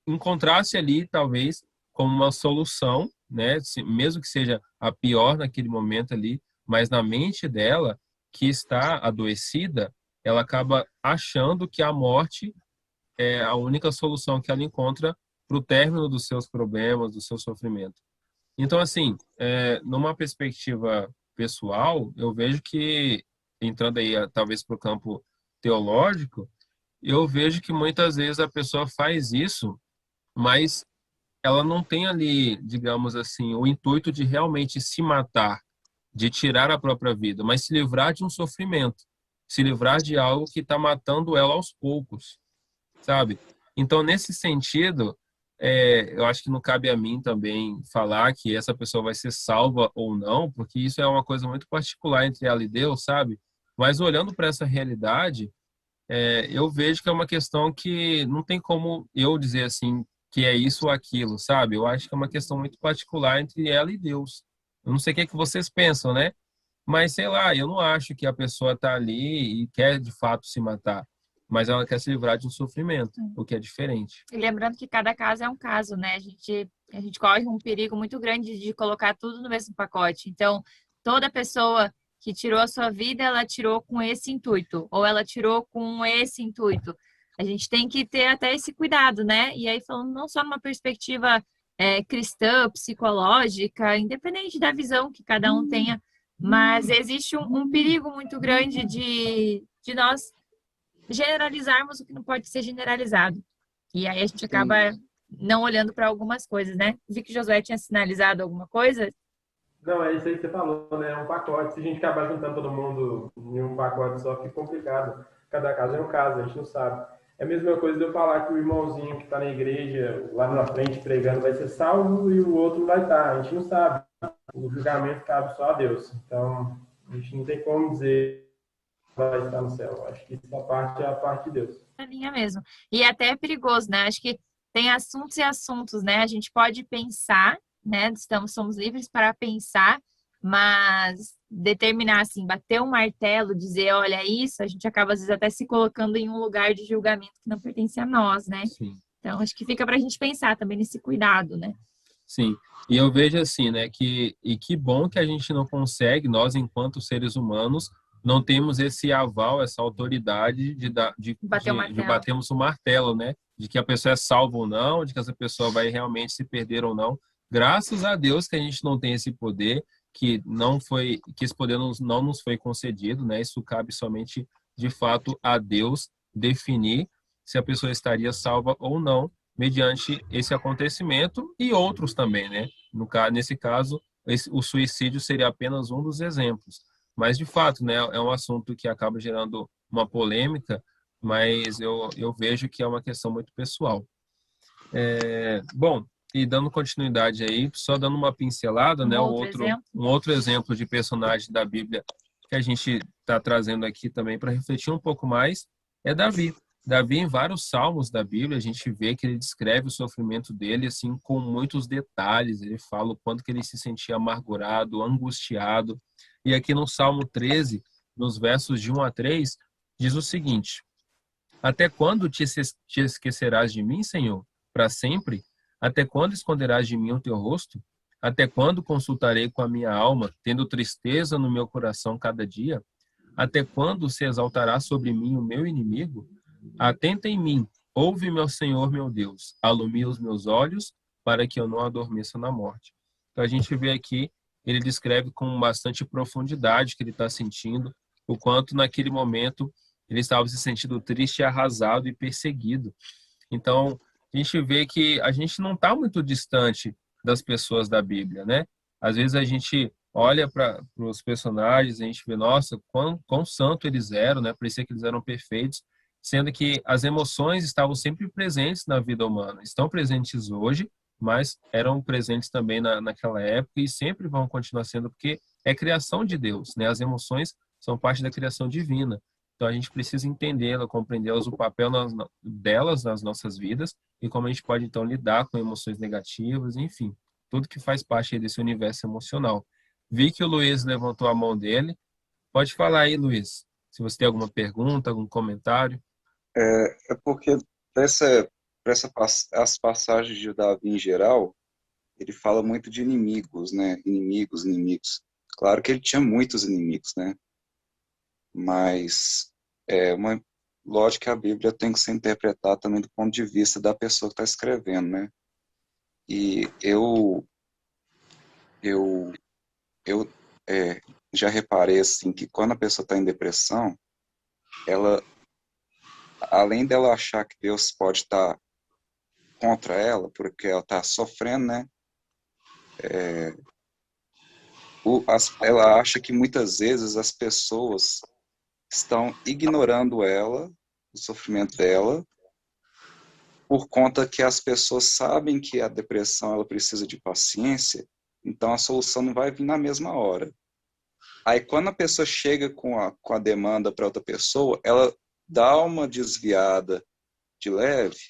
encontrasse ali, talvez, como uma solução, né, mesmo que seja a pior naquele momento ali, mas na mente dela, que está adoecida, ela acaba achando que a morte é a única solução que ela encontra para o término dos seus problemas, do seu sofrimento. Então, assim, numa perspectiva pessoal, eu vejo que, entrando aí talvez para o campo teológico, eu vejo que muitas vezes a pessoa faz isso, mas ela não tem ali, digamos assim, o intuito de realmente se matar, de tirar a própria vida, mas se livrar de um sofrimento, se livrar de algo que está matando ela aos poucos, sabe? Então, nesse sentido, eu acho que não cabe a mim também falar que essa pessoa vai ser salva ou não, porque isso é uma coisa muito particular entre ela e Deus, sabe? Mas olhando para essa realidade, eu vejo que é uma questão que não tem como eu dizer assim que é isso ou aquilo, sabe? Eu acho que é uma questão muito particular entre ela e Deus. Eu não sei o que é que vocês pensam, né? Mas, sei lá, eu não acho que a pessoa está ali e quer de fato se matar, mas ela quer se livrar de um sofrimento, o que é diferente.
E lembrando que cada caso é um caso, né? A gente corre um perigo muito grande de colocar tudo no mesmo pacote. Então, toda pessoa que tirou a sua vida, ela tirou com esse intuito, ou ela tirou com esse intuito. A gente tem que ter até esse cuidado, né? E aí, falando não só numa perspectiva cristã, psicológica, independente da visão que cada um tenha, mas existe um perigo muito grande de nós generalizarmos o que não pode ser generalizado. E aí a gente acaba
Sim.
não olhando para algumas coisas, né? Vi que o Josué tinha sinalizado alguma coisa.
Não, é isso aí que você falou, né? É um pacote. Se a gente acabar juntando todo mundo em um pacote só, fica complicado. Cada caso é um caso, a gente não sabe. É a mesma coisa de eu falar que o irmãozinho que está na igreja, lá na frente, pregando, vai ser salvo e o outro não vai estar. A gente não sabe. O julgamento cabe só a Deus. Então, a gente não tem como dizer que vai estar no céu. Acho que essa parte é a parte de Deus.
Na linha mesmo. E até é perigoso, né? Acho que tem assuntos e assuntos, né? A gente pode pensar, né? Somos livres para pensar, mas determinar assim, bater um martelo, dizer, olha, isso, a gente acaba às vezes até se colocando em um lugar de julgamento que não pertence a nós, né?
Sim.
Então, acho que fica para a gente pensar também nesse cuidado, né?
Sim, e eu vejo assim, né, que bom que a gente não consegue, nós enquanto seres humanos, não temos esse aval, essa autoridade
Bater o
de
martelo.
batermos o martelo, né, de que a pessoa é salva ou não, de que essa pessoa vai realmente se perder ou não. Graças a Deus que a gente não tem esse poder, que esse poder não nos foi concedido, né, isso cabe somente, de fato, a Deus definir se a pessoa estaria salva ou não, mediante esse acontecimento e outros também, né? Nesse caso, o suicídio seria apenas um dos exemplos. Mas, de fato, né, é um assunto que acaba gerando uma polêmica, mas eu vejo que é uma questão muito pessoal. Bom, e dando continuidade aí, só dando uma pincelada, né, um outro exemplo de personagem da Bíblia que a gente está trazendo aqui também para refletir um pouco mais é Davi. Davi, em vários salmos da Bíblia, a gente vê que ele descreve o sofrimento dele assim com muitos detalhes. Ele fala o quanto que ele se sentia amargurado, angustiado. E aqui no Salmo 13, nos versos de 1 a 3, diz o seguinte: Até quando te esquecerás de mim, Senhor? Para sempre? Até quando esconderás de mim o teu rosto? Até quando consultarei com a minha alma, tendo tristeza no meu coração cada dia? Até quando se exaltará sobre mim o meu inimigo? Atenta em mim, ouve, meu Senhor, meu Deus, alumia os meus olhos, para que eu não adormeça na morte. Então a gente vê aqui, ele descreve com bastante profundidade o que ele está sentindo, o quanto naquele momento ele estava se sentindo triste, arrasado e perseguido. Então a gente vê que a gente não está muito distante das pessoas da Bíblia, né? Às vezes a gente olha para os personagens, a gente vê, nossa, quão santo eles eram, né? Parecia que eles eram perfeitos, sendo que as emoções estavam sempre presentes na vida humana. Estão presentes hoje, mas eram presentes também naquela época e sempre vão continuar sendo, porque é criação de Deus, né? As emoções são parte da criação divina. Então a gente precisa entendê-la, compreendê-las, o papel delas nas nossas vidas e como a gente pode então lidar com emoções negativas, enfim, tudo que faz parte desse universo emocional. Vi que o Luiz levantou a mão dele. Pode falar aí, Luiz, se você tem alguma pergunta, algum comentário.
É porque as passagens de Davi em geral, ele fala muito de inimigos, né? Inimigos. Claro que ele tinha muitos inimigos, né? Mas lógico que a Bíblia tem que ser interpretada também do ponto de vista da pessoa que está escrevendo, né? E eu já reparei assim que quando a pessoa está em depressão, ela, além dela achar que Deus pode estar contra ela, porque ela está sofrendo, né? Ela acha que muitas vezes as pessoas estão ignorando ela, o sofrimento dela, por conta que as pessoas sabem que a depressão ela precisa de paciência, então a solução não vai vir na mesma hora. Aí quando a pessoa chega com a demanda para outra pessoa, ela dá uma desviada de leve,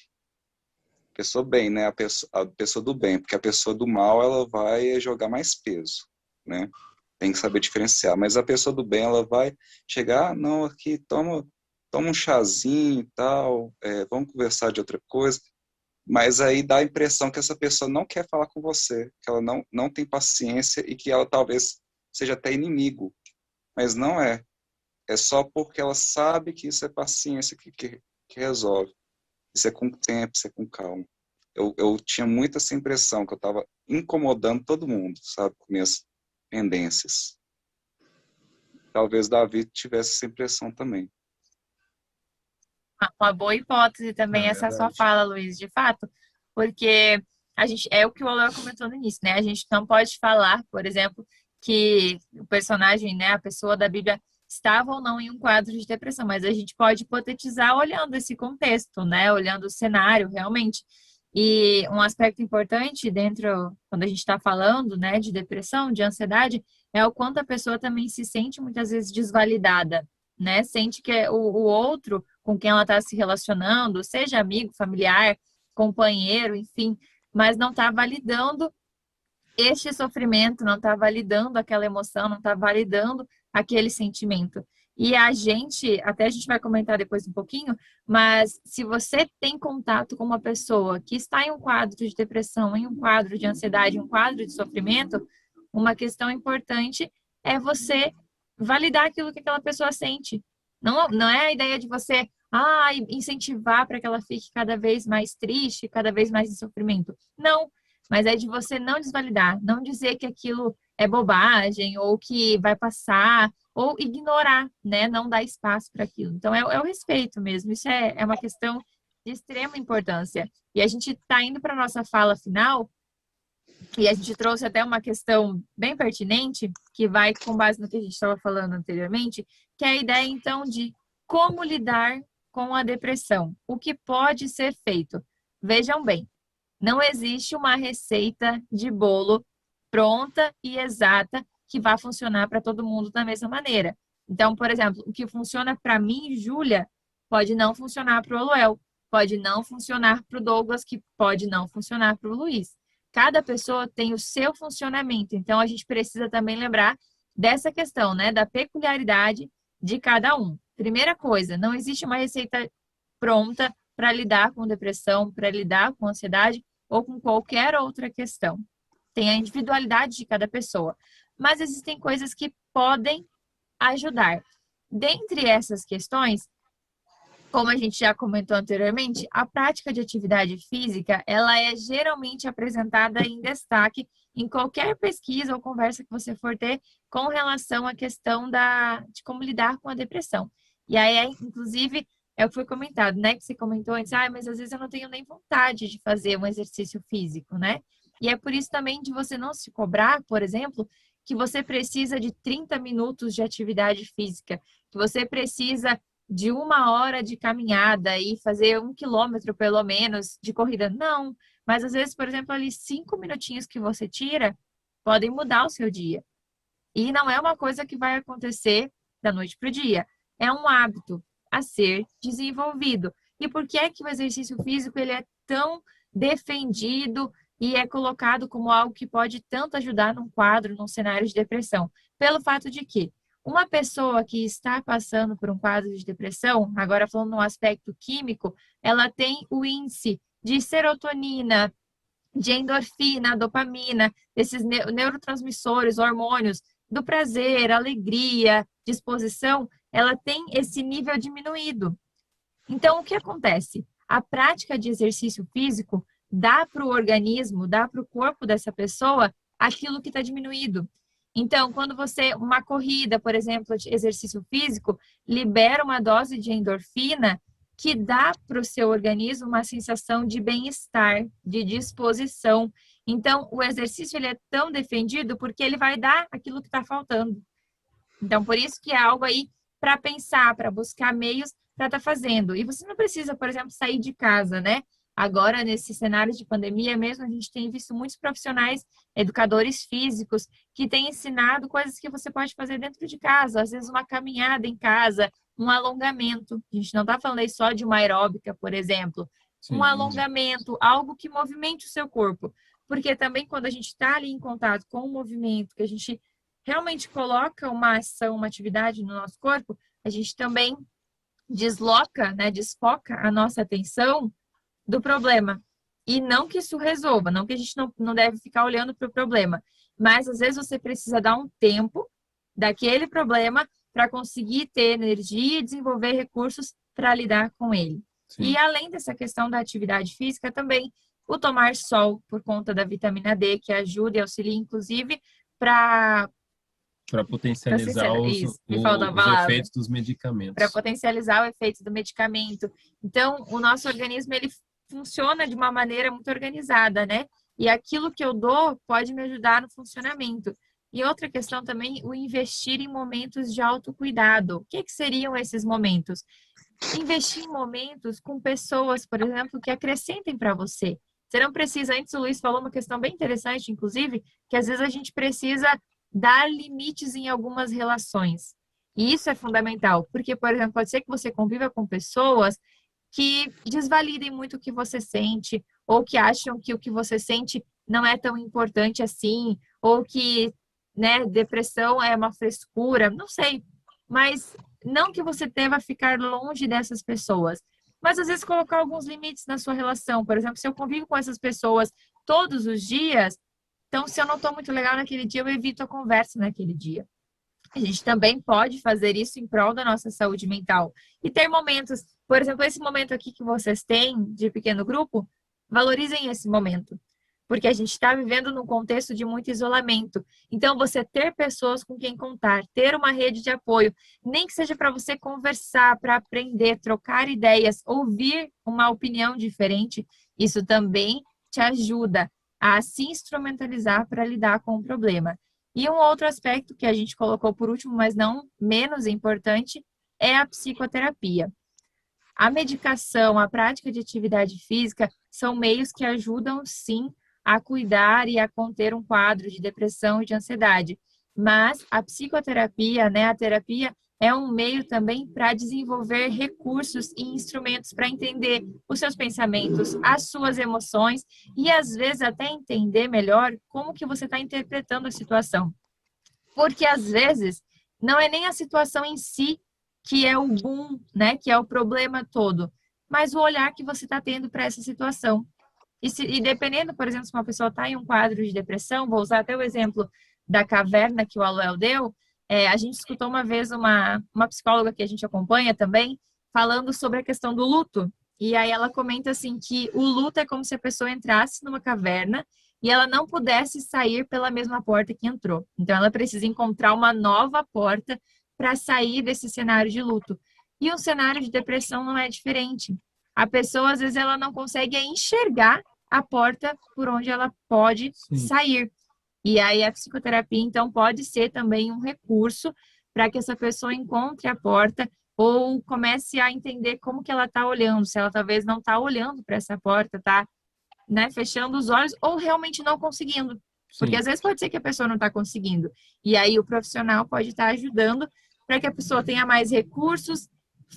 pessoa bem, né? A pessoa do bem, porque a pessoa do mal ela vai jogar mais peso, né? Tem que saber diferenciar. Mas a pessoa do bem, ela vai chegar, não, aqui, toma um chazinho e tal, vamos conversar de outra coisa. Mas aí dá a impressão que essa pessoa não quer falar com você, que ela não tem paciência e que ela talvez seja até inimigo. Mas não é. É só porque ela sabe que isso é paciência que resolve. Isso é com tempo, isso é com calma. Eu tinha muito essa impressão que eu estava incomodando todo mundo, sabe, com minhas pendências. Talvez Davi tivesse essa impressão também.
Uma boa hipótese também
É
essa sua
verdade.
fala, Luiz, de fato, porque a gente é o que o Léo comentou no início, né? A gente não pode falar, por exemplo, que o personagem, né, a pessoa da Bíblia estava ou não em um quadro de depressão, mas a gente pode hipotetizar olhando esse contexto, né? Olhando o cenário realmente. E um aspecto importante dentro, quando a gente está falando, né, de depressão, de ansiedade, é o quanto a pessoa também se sente muitas vezes desvalidada, né? Sente que o outro com quem ela está se relacionando, seja amigo, familiar, companheiro, enfim, mas não está validando este sofrimento, não está validando aquela emoção, não está validando aquele sentimento. E até a gente vai comentar depois um pouquinho, mas se você tem contato com uma pessoa que está em um quadro de depressão, em um quadro de ansiedade, em um quadro de sofrimento, uma questão importante é você validar aquilo que aquela pessoa sente. Não é a ideia de você incentivar para que ela fique cada vez mais triste, cada vez mais em sofrimento. Não, mas é de você não desvalidar, não dizer que aquilo é bobagem ou que vai passar, ou ignorar, né? Não dar espaço para aquilo. Então, é o respeito mesmo. Isso é uma questão de extrema importância. E a gente está indo para a nossa fala final, e a gente trouxe até uma questão bem pertinente, que vai com base no que a gente estava falando anteriormente, que é a ideia, então, de como lidar com a depressão. O que pode ser feito? Vejam bem, não existe uma receita de bolo pronta e exata que vá funcionar para todo mundo da mesma maneira. Então, por exemplo, o que funciona para mim, Júlia, pode não funcionar para o Oluel, pode não funcionar para o Douglas, que pode não funcionar para o Luiz. Cada pessoa tem o seu funcionamento, então a gente precisa também lembrar dessa questão, né, da peculiaridade de cada um. Primeira coisa, não existe uma receita pronta para lidar com depressão, para lidar com ansiedade ou com qualquer outra questão. Tem a individualidade de cada pessoa, mas existem coisas que podem ajudar. Dentre essas questões, como a gente já comentou anteriormente, a prática de atividade física, ela é geralmente apresentada em destaque em qualquer pesquisa ou conversa que você for ter com relação à questão de como lidar com a depressão. E aí, inclusive, é o que foi comentado, né? Que você comentou antes, mas às vezes eu não tenho nem vontade de fazer um exercício físico, né? E é por isso também de você não se cobrar, por exemplo, que você precisa de 30 minutos de atividade física, que você precisa de 1 hora de caminhada e fazer 1 quilômetro, pelo menos, de corrida. Não, mas às vezes, por exemplo, ali 5 minutinhos que você tira podem mudar o seu dia. E não é uma coisa que vai acontecer da noite para o dia. É um hábito a ser desenvolvido. E por que é que o exercício físico ele é tão defendido e é colocado como algo que pode tanto ajudar num quadro, num cenário de depressão? Pelo fato de que uma pessoa que está passando por um quadro de depressão, agora falando no aspecto químico, ela tem o índice de serotonina, de endorfina, dopamina, desses neurotransmissores, hormônios do prazer, alegria, disposição, ela tem esse nível diminuído. Então, o que acontece? A prática de exercício físico dá para o organismo, dá para o corpo dessa pessoa aquilo que está diminuído. Então, quando uma corrida, por exemplo, de exercício físico, libera uma dose de endorfina que dá para o seu organismo uma sensação de bem-estar, de disposição. Então, o exercício ele é tão defendido porque ele vai dar aquilo que está faltando. Então, por isso que é algo aí para pensar, para buscar meios para estar fazendo. E você não precisa, por exemplo, sair de casa, né? Agora, nesse cenário de pandemia mesmo, a gente tem visto muitos profissionais, educadores físicos, que têm ensinado coisas que você pode fazer dentro de casa. Às vezes, uma caminhada em casa, um alongamento. A gente não está falando aí só de uma aeróbica, por exemplo.
Sim.
Um alongamento, algo que movimente o seu corpo. Porque também, quando a gente está ali em contato com o movimento, que a gente realmente coloca uma ação, uma atividade no nosso corpo, a gente também desloca, né, desfoca a nossa atenção do problema. E não que isso resolva, não que a gente não deve ficar olhando para o problema, mas às vezes você precisa dar um tempo daquele problema para conseguir ter energia e desenvolver recursos para lidar com ele.
Sim.
E além dessa questão da atividade física, também o tomar sol por conta da vitamina D, que ajuda e auxilia, inclusive, para
potencializar os efeitos dos medicamentos.
Para potencializar o efeito do medicamento. Então, o nosso organismo, ele funciona de uma maneira muito organizada, né? E aquilo que eu dou pode me ajudar no funcionamento. E outra questão também, o investir em momentos de autocuidado. O que seriam esses momentos? Investir em momentos com pessoas, por exemplo, que acrescentem para você. Você não precisa, antes o Luiz falou uma questão bem interessante, inclusive, que às vezes a gente precisa dar limites em algumas relações. E isso é fundamental, porque, por exemplo, pode ser que você conviva com pessoas que desvalidem muito o que você sente, ou que acham que o que você sente não é tão importante assim, ou que, né, depressão é uma frescura, não sei. Mas não que você deva ficar longe dessas pessoas, mas às vezes colocar alguns limites na sua relação. Por exemplo, se eu convivo com essas pessoas todos os dias, então se eu não estou muito legal naquele dia, eu evito a conversa naquele dia. A gente também pode fazer isso em prol da nossa saúde mental. E ter momentos, por exemplo, esse momento aqui que vocês têm de pequeno grupo, valorizem esse momento. Porque a gente está vivendo num contexto de muito isolamento. Então, você ter pessoas com quem contar, ter uma rede de apoio, nem que seja para você conversar, para aprender, trocar ideias, ouvir uma opinião diferente, isso também te ajuda a se instrumentalizar para lidar com o problema. E um outro aspecto que a gente colocou por último, mas não menos importante, é a psicoterapia. A medicação, a prática de atividade física são meios que ajudam, sim, a cuidar e a conter um quadro de depressão e de ansiedade. Mas a psicoterapia, né, a terapia, é um meio também para desenvolver recursos e instrumentos para entender os seus pensamentos, as suas emoções e, às vezes, até entender melhor como que você está interpretando a situação. Porque, às vezes, não é nem a situação em si que é o boom, né, que é o problema todo, mas o olhar que você está tendo para essa situação. E dependendo, por exemplo, se uma pessoa está em um quadro de depressão, vou usar até o exemplo da caverna que o Aloel deu, a gente escutou uma vez uma psicóloga que a gente acompanha também, falando sobre a questão do luto. E aí ela comenta assim que o luto é como se a pessoa entrasse numa caverna e ela não pudesse sair pela mesma porta que entrou. Então ela precisa encontrar uma nova porta para sair desse cenário de luto. E um cenário de depressão não é diferente. A pessoa, às vezes, ela não consegue enxergar a porta por onde ela pode sair. E aí a psicoterapia, então, pode ser também um recurso para que essa pessoa encontre a porta ou comece a entender como que ela está olhando, se ela talvez não está olhando para essa porta, está, né, fechando os olhos ou realmente não conseguindo. Porque às vezes pode ser que a pessoa não está conseguindo. E aí o profissional pode estar ajudando para que a pessoa tenha mais recursos,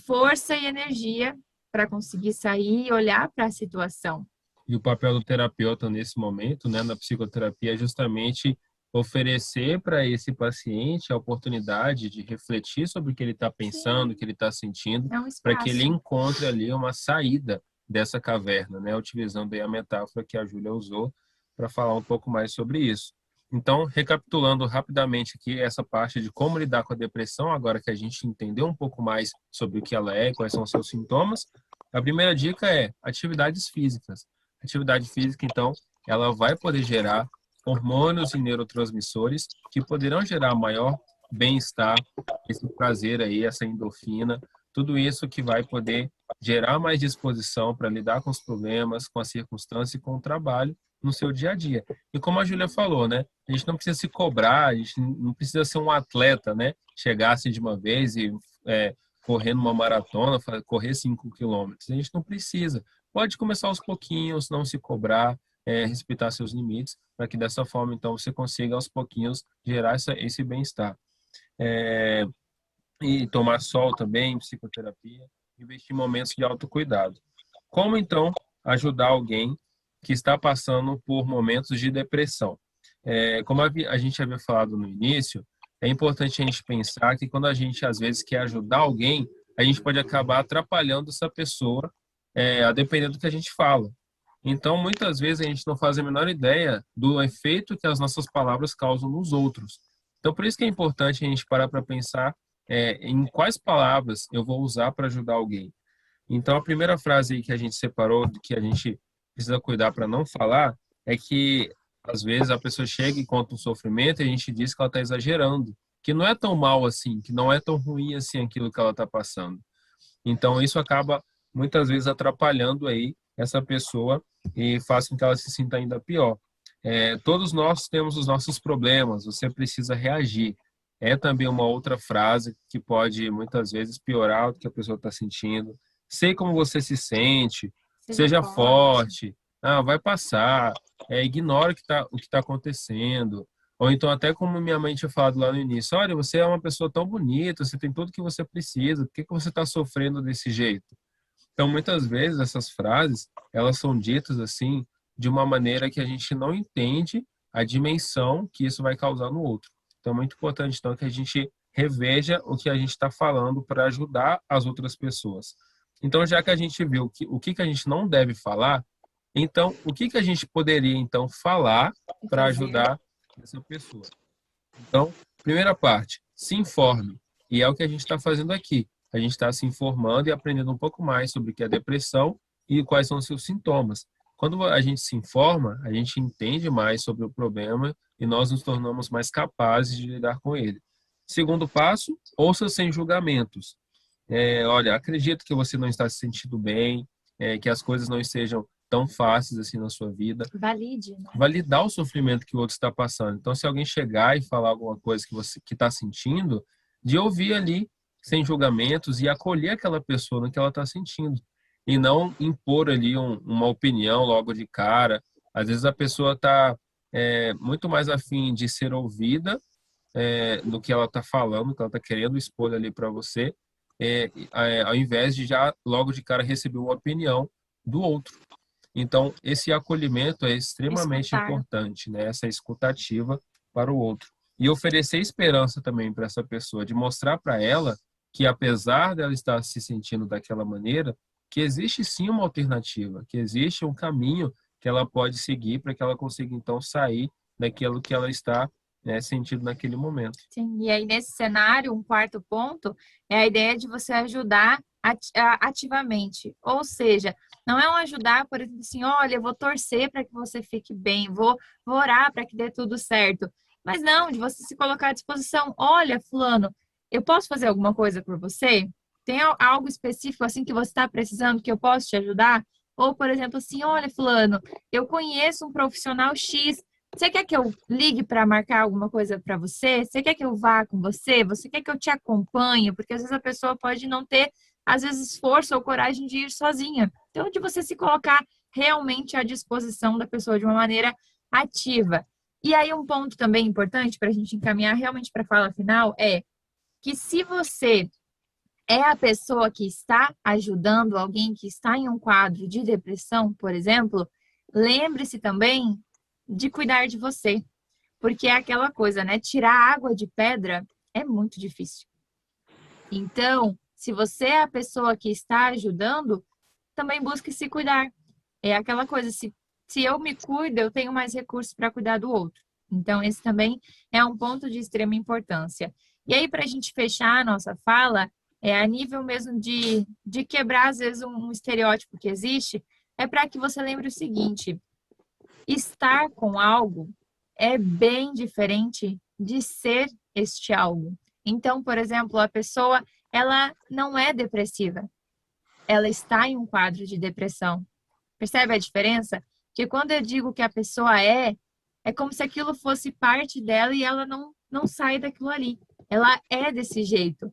força e energia para conseguir sair e olhar para a situação.
E o papel do terapeuta nesse momento, né, na psicoterapia, é justamente oferecer para esse paciente a oportunidade de refletir sobre o que ele está pensando, o que ele está sentindo, para que ele encontre ali uma saída dessa caverna, né, utilizando aí a metáfora que a Júlia usou para falar um pouco mais sobre isso. Então, recapitulando rapidamente aqui essa parte de como lidar com a depressão, agora que a gente entendeu um pouco mais sobre o que ela é, quais são os seus sintomas, a primeira dica é atividades físicas. Atividade física, então, ela vai poder gerar hormônios e neurotransmissores que poderão gerar maior bem-estar, esse prazer aí, essa endorfina, tudo isso que vai poder gerar mais disposição para lidar com os problemas, com as circunstâncias e com o trabalho no seu dia a dia. E como a Júlia falou, né, a gente não precisa se cobrar, a gente não precisa ser um atleta, né, chegar assim de uma vez e correr numa maratona, correr 5 quilômetros. A gente não precisa. Pode começar aos pouquinhos, não se cobrar, respeitar seus limites, para que dessa forma, então, você consiga aos pouquinhos gerar esse bem-estar. E tomar sol também, psicoterapia, investir em momentos de autocuidado. Como, então, ajudar alguém que está passando por momentos de depressão? Como a gente havia falado no início, é importante a gente pensar que quando a gente, às vezes, quer ajudar alguém, a gente pode acabar atrapalhando essa pessoa, a depender do que a gente fala. Então, muitas vezes, a gente não faz a menor ideia do efeito que as nossas palavras causam nos outros. Então, por isso que é importante a gente parar para pensar em quais palavras eu vou usar para ajudar alguém. Então, a primeira frase aí que a gente separou, do que a gente precisa cuidar para não falar, é que, às vezes, a pessoa chega e conta um sofrimento e a gente diz que ela está exagerando, que não é tão mal assim, que não é tão ruim assim aquilo que ela está passando. Então, isso acaba, muitas vezes, atrapalhando aí essa pessoa e faz com que ela se sinta ainda pior. Todos nós temos os nossos problemas, você precisa reagir. É também uma outra frase que pode, muitas vezes, piorar o que a pessoa está sentindo. Sei como você se sente, seja forte, vai passar, ignora o que tá acontecendo. Ou então, até como minha mãe tinha falado lá no início, olha, você é uma pessoa tão bonita, você tem tudo que você precisa, por que você está sofrendo desse jeito? Então, muitas vezes, essas frases, elas são ditas assim, de uma maneira que a gente não entende a dimensão que isso vai causar no outro. Então, é muito importante, então, que a gente reveja o que a gente está falando para ajudar as outras pessoas. Então, já que a gente viu o que a gente não deve falar, então, o que a gente poderia, então, falar para ajudar essa pessoa? Então, primeira parte, se informe. E é o que a gente está fazendo aqui. A gente está se informando e aprendendo um pouco mais sobre o que é depressão e quais são os seus sintomas. Quando a gente se informa, a gente entende mais sobre o problema e nós nos tornamos mais capazes de lidar com ele. Segundo passo, ouça sem julgamentos. Olha, acredito que você não está se sentindo bem, que as coisas não estejam tão fáceis assim na sua vida.
Valide, né?
Validar o sofrimento que o outro está passando. Então, se alguém chegar e falar alguma coisa que você que está sentindo, de ouvir ali, sem julgamentos, e acolher aquela pessoa no que ela está sentindo. E não impor ali uma opinião logo de cara. Às vezes a pessoa está muito mais afim de ser ouvida do que ela está falando, que ela está querendo expor ali para você, ao invés de já logo de cara receber uma opinião do outro. Então, esse acolhimento é extremamente importante, né? Essa escutativa para o outro. E oferecer esperança também para essa pessoa, de mostrar para ela que, apesar dela estar se sentindo daquela maneira, que existe sim uma alternativa, que existe um caminho que ela pode seguir para que ela consiga, então, sair daquilo que ela está sentindo naquele momento.
Sim, e aí nesse cenário, um quarto ponto é a ideia de você ajudar ativamente. Ou seja, não é um ajudar, por exemplo, assim, olha, eu vou torcer para que você fique bem, vou orar para que dê tudo certo. Mas não, de você se colocar à disposição. Olha, fulano, eu posso fazer alguma coisa por você? Tem algo específico assim que você está precisando que eu posso te ajudar? Ou, por exemplo, assim, olha, fulano, eu conheço um profissional X. Você quer que eu ligue para marcar alguma coisa para você? Você quer que eu vá com você? Você quer que eu te acompanhe? Porque às vezes a pessoa pode não ter, às vezes, força ou coragem de ir sozinha. Então, de você se colocar realmente à disposição da pessoa de uma maneira ativa. E aí, um ponto também importante para a gente encaminhar realmente para a fala final é que se você é a pessoa que está ajudando alguém que está em um quadro de depressão, por exemplo, lembre-se também de cuidar de você. Porque é aquela coisa, né? Tirar água de pedra é muito difícil. Então, se você é a pessoa que está ajudando, também busque se cuidar. É aquela coisa, se eu me cuido, eu tenho mais recursos para cuidar do outro. Então, esse também é um ponto de extrema importância. E aí, para a gente fechar a nossa fala, a nível mesmo de quebrar, às vezes, um estereótipo que existe, é para que você lembre o seguinte: estar com algo é bem diferente de ser este algo. Então, por exemplo, a pessoa, ela não é depressiva. Ela está em um quadro de depressão. Percebe a diferença? Que quando eu digo que a pessoa é como se aquilo fosse parte dela e ela não sai daquilo ali. Ela é desse jeito.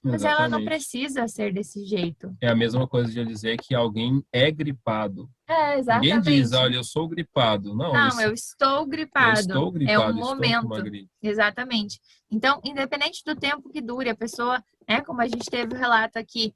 Mas ela não precisa ser desse jeito.
É a mesma coisa de eu dizer que alguém é gripado.
Exatamente.
Ninguém diz, olha, eu sou gripado. Não,
eu estou gripado.
Eu estou gripado,
é um
estou
momento.
com uma gripe.
Exatamente. Então, independente do tempo que dure, a pessoa, como a gente teve o relato aqui,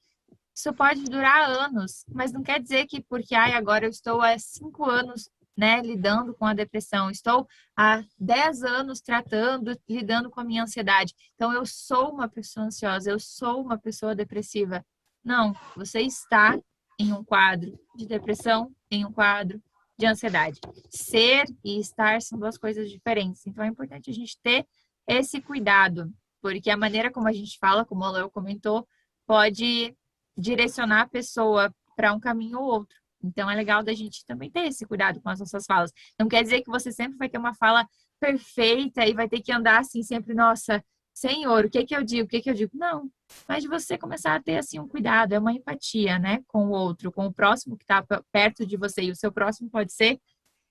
isso pode durar anos, mas não quer dizer que porque agora eu estou há 5 anos né, lidando com a depressão. Estou há 10 anos tratando, lidando com a minha ansiedade. Então, eu sou uma pessoa ansiosa, eu sou uma pessoa depressiva. Não, você está em um quadro de depressão, em um quadro de ansiedade. Ser e estar são duas coisas diferentes. Então, é importante a gente ter esse cuidado, porque a maneira como a gente fala, como o Léo comentou, pode direcionar a pessoa para um caminho ou outro. Então, é legal da gente também ter esse cuidado com as nossas falas. Não quer dizer que você sempre vai ter uma fala perfeita e vai ter que andar assim sempre, nossa, Senhor, o que que eu digo? O que que eu digo? Não, mas de você começar a ter assim um cuidado, é uma empatia, né, com o outro, com o próximo que está perto de você. E o seu próximo pode ser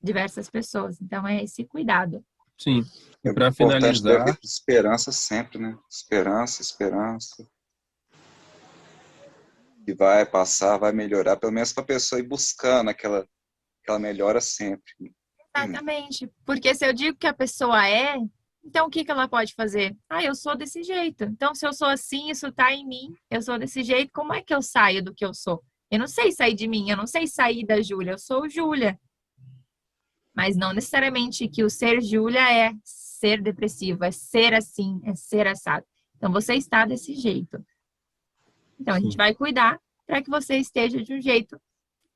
diversas pessoas. Então, é esse cuidado.
Sim. E
É
para
importante ter
finalizar,
esperança sempre, né? Esperança, esperança. E vai passar, vai melhorar, pelo menos para a pessoa ir buscando aquela melhora sempre.
Exatamente. Porque se eu digo que a pessoa é, então o que que ela pode fazer? Ah, eu sou desse jeito. Então, se eu sou assim, isso tá em mim, eu sou desse jeito, como é que eu saio do que eu sou? Eu não sei sair de mim, eu não sei sair da Júlia, eu sou Júlia. Mas não necessariamente que o ser Júlia é ser depressivo, é ser assim, é ser assado. Então, você está desse jeito. Então, a gente
sim,
vai cuidar para que você esteja de um jeito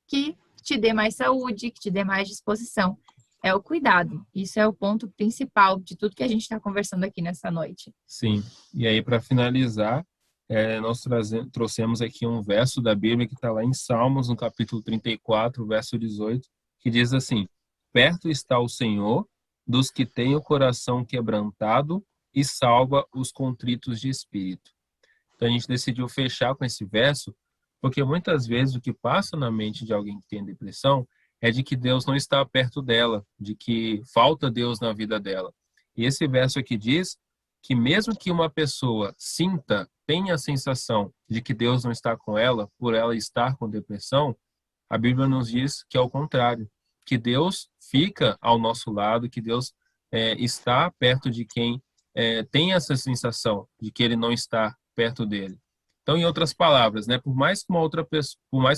que te dê mais saúde, que te dê mais disposição. É o cuidado. Isso é o ponto principal de tudo que a gente está conversando aqui nessa noite.
sim. E aí, para finalizar, nós trouxemos aqui um verso da Bíblia que está lá em Salmos, no capítulo 34, verso 18, que diz assim: Perto está o Senhor dos que têm o coração quebrantado e salva os contritos de espírito. Então, a gente decidiu fechar com esse verso, porque muitas vezes o que passa na mente de alguém que tem depressão é de que Deus não está perto dela, de que falta Deus na vida dela. E esse verso aqui diz que mesmo que uma pessoa sinta, tenha a sensação de que Deus não está com ela, por ela estar com depressão, a Bíblia nos diz que é o contrário, que Deus fica ao nosso lado, que Deus está perto de quem tem essa sensação de que ele não está perto dele. Então, em outras palavras, né, por mais que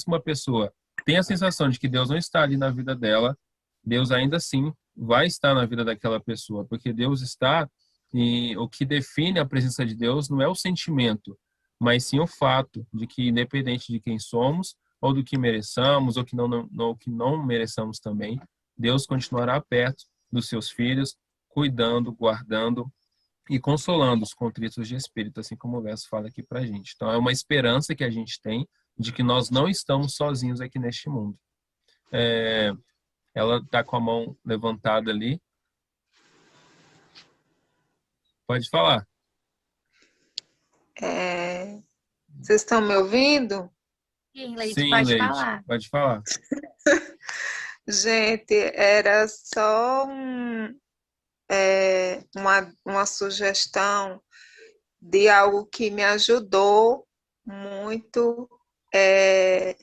uma pessoa tenha a sensação de que Deus não está ali na vida dela, Deus ainda assim vai estar na vida daquela pessoa, porque Deus está, e o que define a presença de Deus não é o sentimento, mas sim o fato de que, independente de quem somos, ou do que mereçamos, ou que não mereçamos também, Deus continuará perto dos seus filhos, cuidando, guardando e consolando os contritos de espírito, assim como o verso fala aqui para a gente. Então, é uma esperança que a gente tem de que nós não estamos sozinhos aqui neste mundo. Ela está com a mão levantada ali. Pode falar.
Vocês estão me ouvindo?
Sim, Leite,
Sim,
pode
Leide,
falar.
pode falar.
Gente, era só uma sugestão de algo que me ajudou muito. E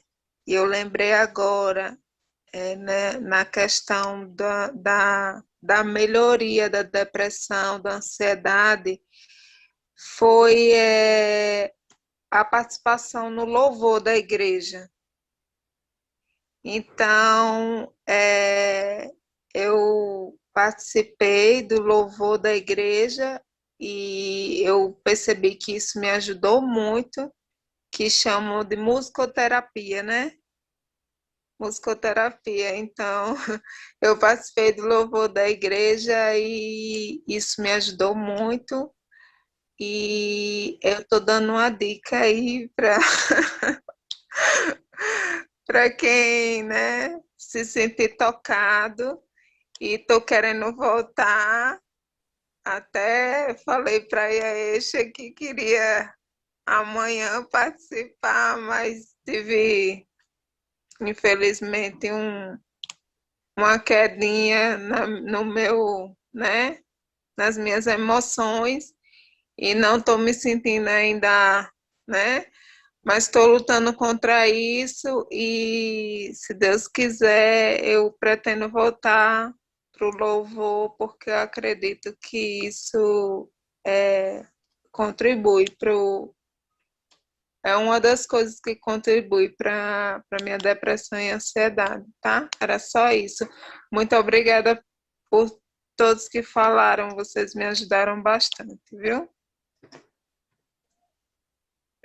eu lembrei agora, né, na questão da melhoria da depressão, da ansiedade, foi a participação no louvor da igreja. Então, eu participei do louvor da igreja e eu percebi que isso me ajudou muito, que chamam de musicoterapia, né? Musicoterapia. Então, eu participei do louvor da igreja e isso me ajudou muito. E eu estou dando uma dica aí para quem, né, se sentir tocado e estou querendo voltar. Até falei para a Yaesha que queria amanhã participar, mas tive, infelizmente, uma quedinha no meu, né, nas minhas emoções e não estou me sentindo ainda, né, mas estou lutando contra isso e, se Deus quiser, eu pretendo voltar para o louvor, porque eu acredito que isso contribui é uma das coisas que contribui para minha depressão e ansiedade, tá? Era só isso. Muito obrigada por todos que falaram, vocês me ajudaram bastante, viu?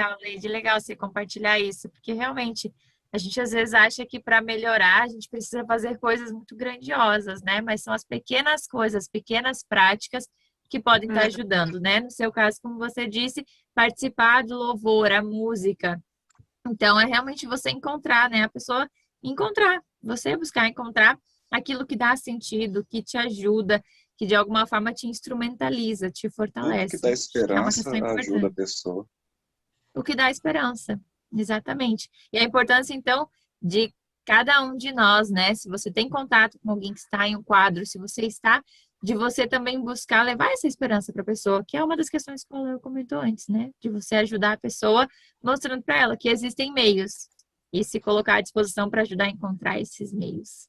Legal, Leide, legal você compartilhar isso, porque realmente a gente às vezes acha que para melhorar a gente precisa fazer coisas muito grandiosas, né? Mas são as pequenas coisas, pequenas práticas que podem estar ajudando, né? No seu caso, como você disse, participar do louvor, a música. Então, é realmente você encontrar, né? A pessoa encontrar, você buscar encontrar aquilo que dá sentido, que te ajuda, que de alguma forma te instrumentaliza, te
Tudo que
fortalece.
dá
É uma
esperança
questão
ajuda a
importante.
pessoa.
O que dá esperança, exatamente. E a importância, então, de cada um de nós, né? Se você tem contato com alguém que está em um quadro, se você está, de você também buscar levar essa esperança para a pessoa, que é uma das questões que o Léo comentou antes, né? De você ajudar a pessoa, mostrando para ela que existem meios e se colocar à disposição para ajudar a encontrar esses meios.